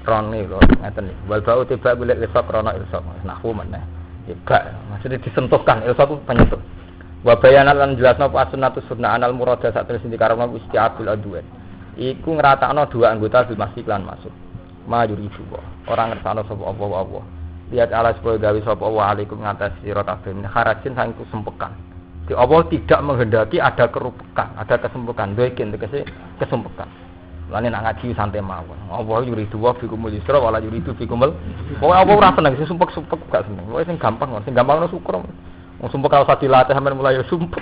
rone lho ngeten iki wal bau tiba golek ilsaq rono ilsaq nahwu meneh gak maksudnya disentuhkan ilsaq ku penyentuh wa bayanat lan jelasno apa sunnatus sunnah anal murada sak terus dikarepno isti'abul adwan iku ngratakno dua anggota bil masjid lan masuk majur ibu orang ngersano sapa Allah lihat ala supaya gawe sapa wa alaikum ngatas sira kabeh kharajin sang kesumpekan. Di Allah tidak menghendaki ada kerupekan, ada kesempekan, doikin tegese kesumpekan. Lane nak ngaji santai mawon. Allah yuridu wa fikumul yusra wala yuridu fikumul. Pokoke apa ora seneng sing sumpek-sumpek gak seneng. Pokoke sing gampang ono syukur. Wong sumpek ora usah dilatih sampean mulai sumpek.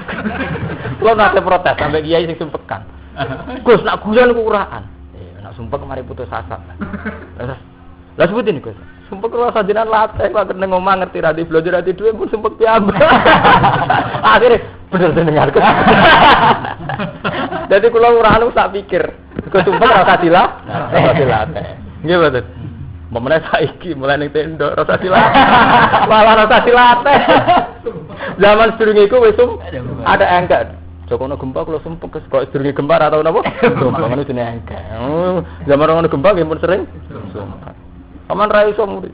Kulo nate protes sampe kiai sing sumpekan. Gus nak guyon ku uraan. Nak sumpek mari putus asa. Lah sebutin Gus. Sumpek ora usah jenengan latih kok nang omah ngerti ra di belajar ati dhuwit pun sumpek piyambak. Akhire bener dengar. Jadi kula uraan tak pikir. Kok sumpah rasa dilatih. Nggih mboten. Pemene saiki mulai ning tenda rasa dilatih. Malah rasa dilatih. Zaman sedurunge iku wis ada engkat. Jokono gempa kula sumpah kok sedurunge gempa ora tau napa? Sumpah ngono jenenge engkat. Zaman ono gempa nggih pun sering sumpah. Paman ra iso murid.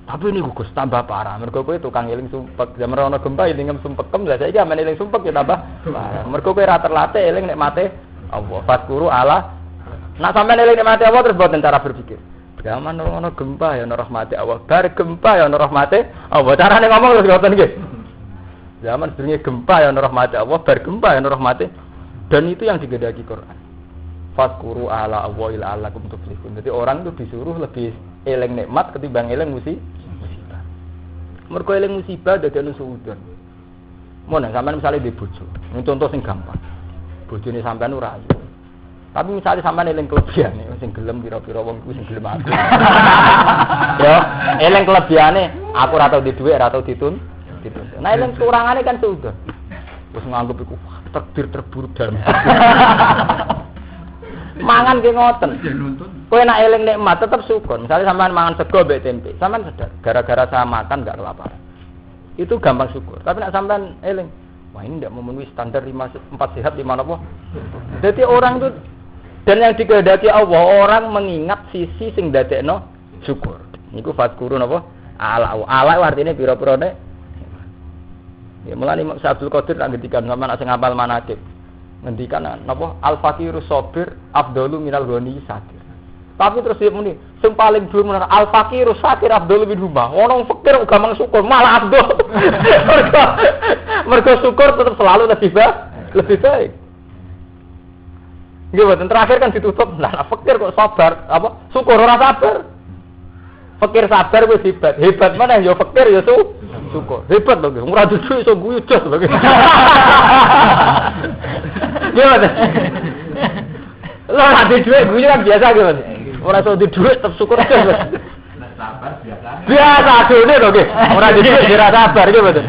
Tapi niku Gus tambah parah. Mergo kowe tukang eling sumpek. Zaman ono gempa elingem sumpekem lah saiki amen eling sumpek ya tambah parah. Mergo kowe ra terlatih eling nek mate Allah. Fadkuru ala. Nak sampean eling nek mate Allah terus boten cara berpikir. Zaman ono gempa ya ono rahmate Allah. Bar gempa ya ono rahmate Allah. Carane ngomong lho ngoten nggih. Zaman sedurunge gempa ya ono rahmate Allah, bar gempa ya ono rahmate. Dan itu yang digedaki Quran. Fadkuru ala Allah ila alakum tuflihun. Jadi orang itu disuruh lebih eling nikmat ketimbang eling musibah. Mergo eling musibah dadi anu suudon. Mun sampean misale di bojo, contoh sing gampang. Bojone sampean ora ayu. Tapi misale sampean eling kelebihane sing gelem pira-pira wong iku sing gelem aku. Yo, eling kelebihane aku ora tau di dhuwit, ora tau ditun. Nah eling kurangane kan suudon. Wis nganggep iku takdir terburuk dalam. Mangan ki ngoten. Kowe nek eling nikmat tetep syukur. Misalnya sampean mangan sego mbek tempe, sampean sadar gara-gara saya makan enggak kelaparan. Itu gampang syukur. Tapi nek sampean eling, wah ini enggak memenuhi standar 4 sehat 5 apa. Jadi orang itu dan yang dikehendaki Allah, orang mengingat sisi sing dadekno syukur. Niku fadkuru napa? Ala artine pira-pira nek. Ya mulane Imam Abdul Qadir tak ngendikan sampean sing ngapal manaqib. Ngendikan napa al-faqiru sabir afdalu minal ghani sakir. Tapi terus dia muni sing paling dhuwur menawa al-faqiru sakir afdalu min huma. Ono fakir gampang syukur malah abdul. Mergo syukur tetap selalu lebih baik. Nggih mboten terakhir kan ditutup. Lah fakir kok sabar apa syukur ora sabar. Fakir sabar wis hebat. Hebat mana ya fakir ya syukur. Hebat lho nggih. Ora dudu iso guyu jos lho. Gimana? Lo ada duit, gue kan biasa gimana? Orang tuh di duit tetap syukur aja. Sabar biasa. Biasa duit loh, gitu. Orang di duit tidak sabar gimana?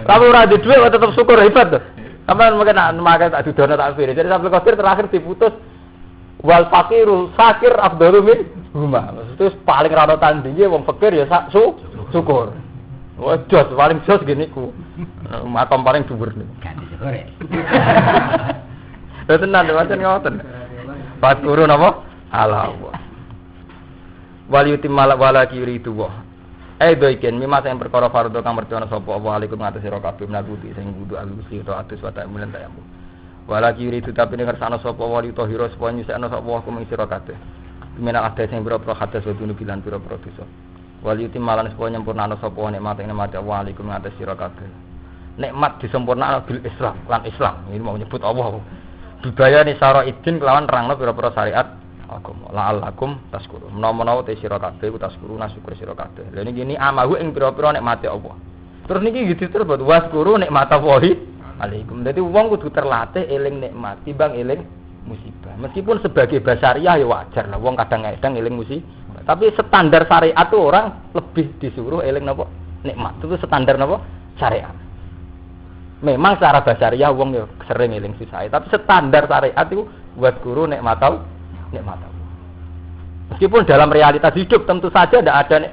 Tapi orang di duit tetap syukur hebat tuh. Kapan makan tak didono tak fir. Jadi sampai Qadir terakhir diputus wal faqiru sakir afdalu min huma. Terus paling rano tandinge wong fakir ya syukur. Wah, jos paling jos gini ku. Makam paling dhuwur nih. Ganti syukur ya. Lha tenan macam ngoten. Fadkuru napa? Allah. Wal yutimmal wala yuridu wa. Do iken mimma sing perkara fardhu kang mercana sapa apa alaikum ngatas sira kabeh menabuti sing kudu alusi to atus wa ta'mulan tayamu. Wala yuridu tapi nek kersane sapa wa litahira sapa nyusekno sapa wa kuming sira kabeh. Menak ada sing pira-pira hadas wa dunu bilan pira-pira dosa. Wal yutimmal sapa nyempurnakno sapa nikmat ing nikmat wa alaikum ngatas sira kabeh. Nikmat disempurnakno bil Islam lan Islam. Ini mau nyebut Allah. Dibayani sara idin kelawan rangno pira-pira syariat agama. La'allakum taskuru. Menawa-menawa te sira kabeh ku taskuru nasyukur sira kabeh. Lha niki amahu ing pira-pira nikmate Allah. Terus niki diterus buat waskuru nikmatallahi alaikum. Dadi wong kudu terlatih eling nikmat timbang eling musibah. Meskipun sebagai basariah ya wajar lah wong kadang-kadang eling musibah. Tapi standar syariat tuh orang lebih disuruh eling napa nikmat. Itu standar napa syariat. Memang secara basariah wong yo sering eling susah, tapi standar syariat itu buat guru nikmat Allah. Meskipun dalam realitas hidup tentu saja tidak ada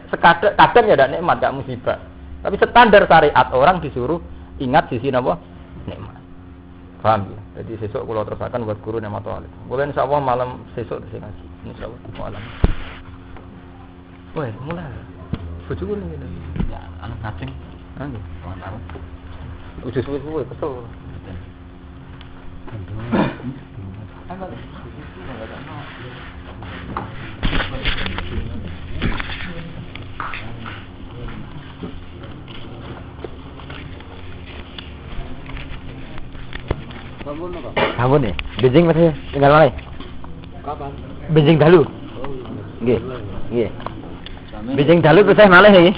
kadang ya ada nikmat, tidak musibah. Tapi standar syariat orang disuruh ingat sisi napa nikmat. Paham ya? Jadi sesuk kula terusaken buat guru nikmat Allah. Boleh insyaallah malam sesuk sing ngaji. Insyaallah malam. Woi, mulai. Bojoku ngene. Ya, anu ngajeng. Nggih. Mantap. Udah suwe-suwe kesel. Sampun ya. Benjing masih tinggal mana? Kapan? Benjing dalu. Nggih. Nggih. Benjing dalu ku saya malih iki.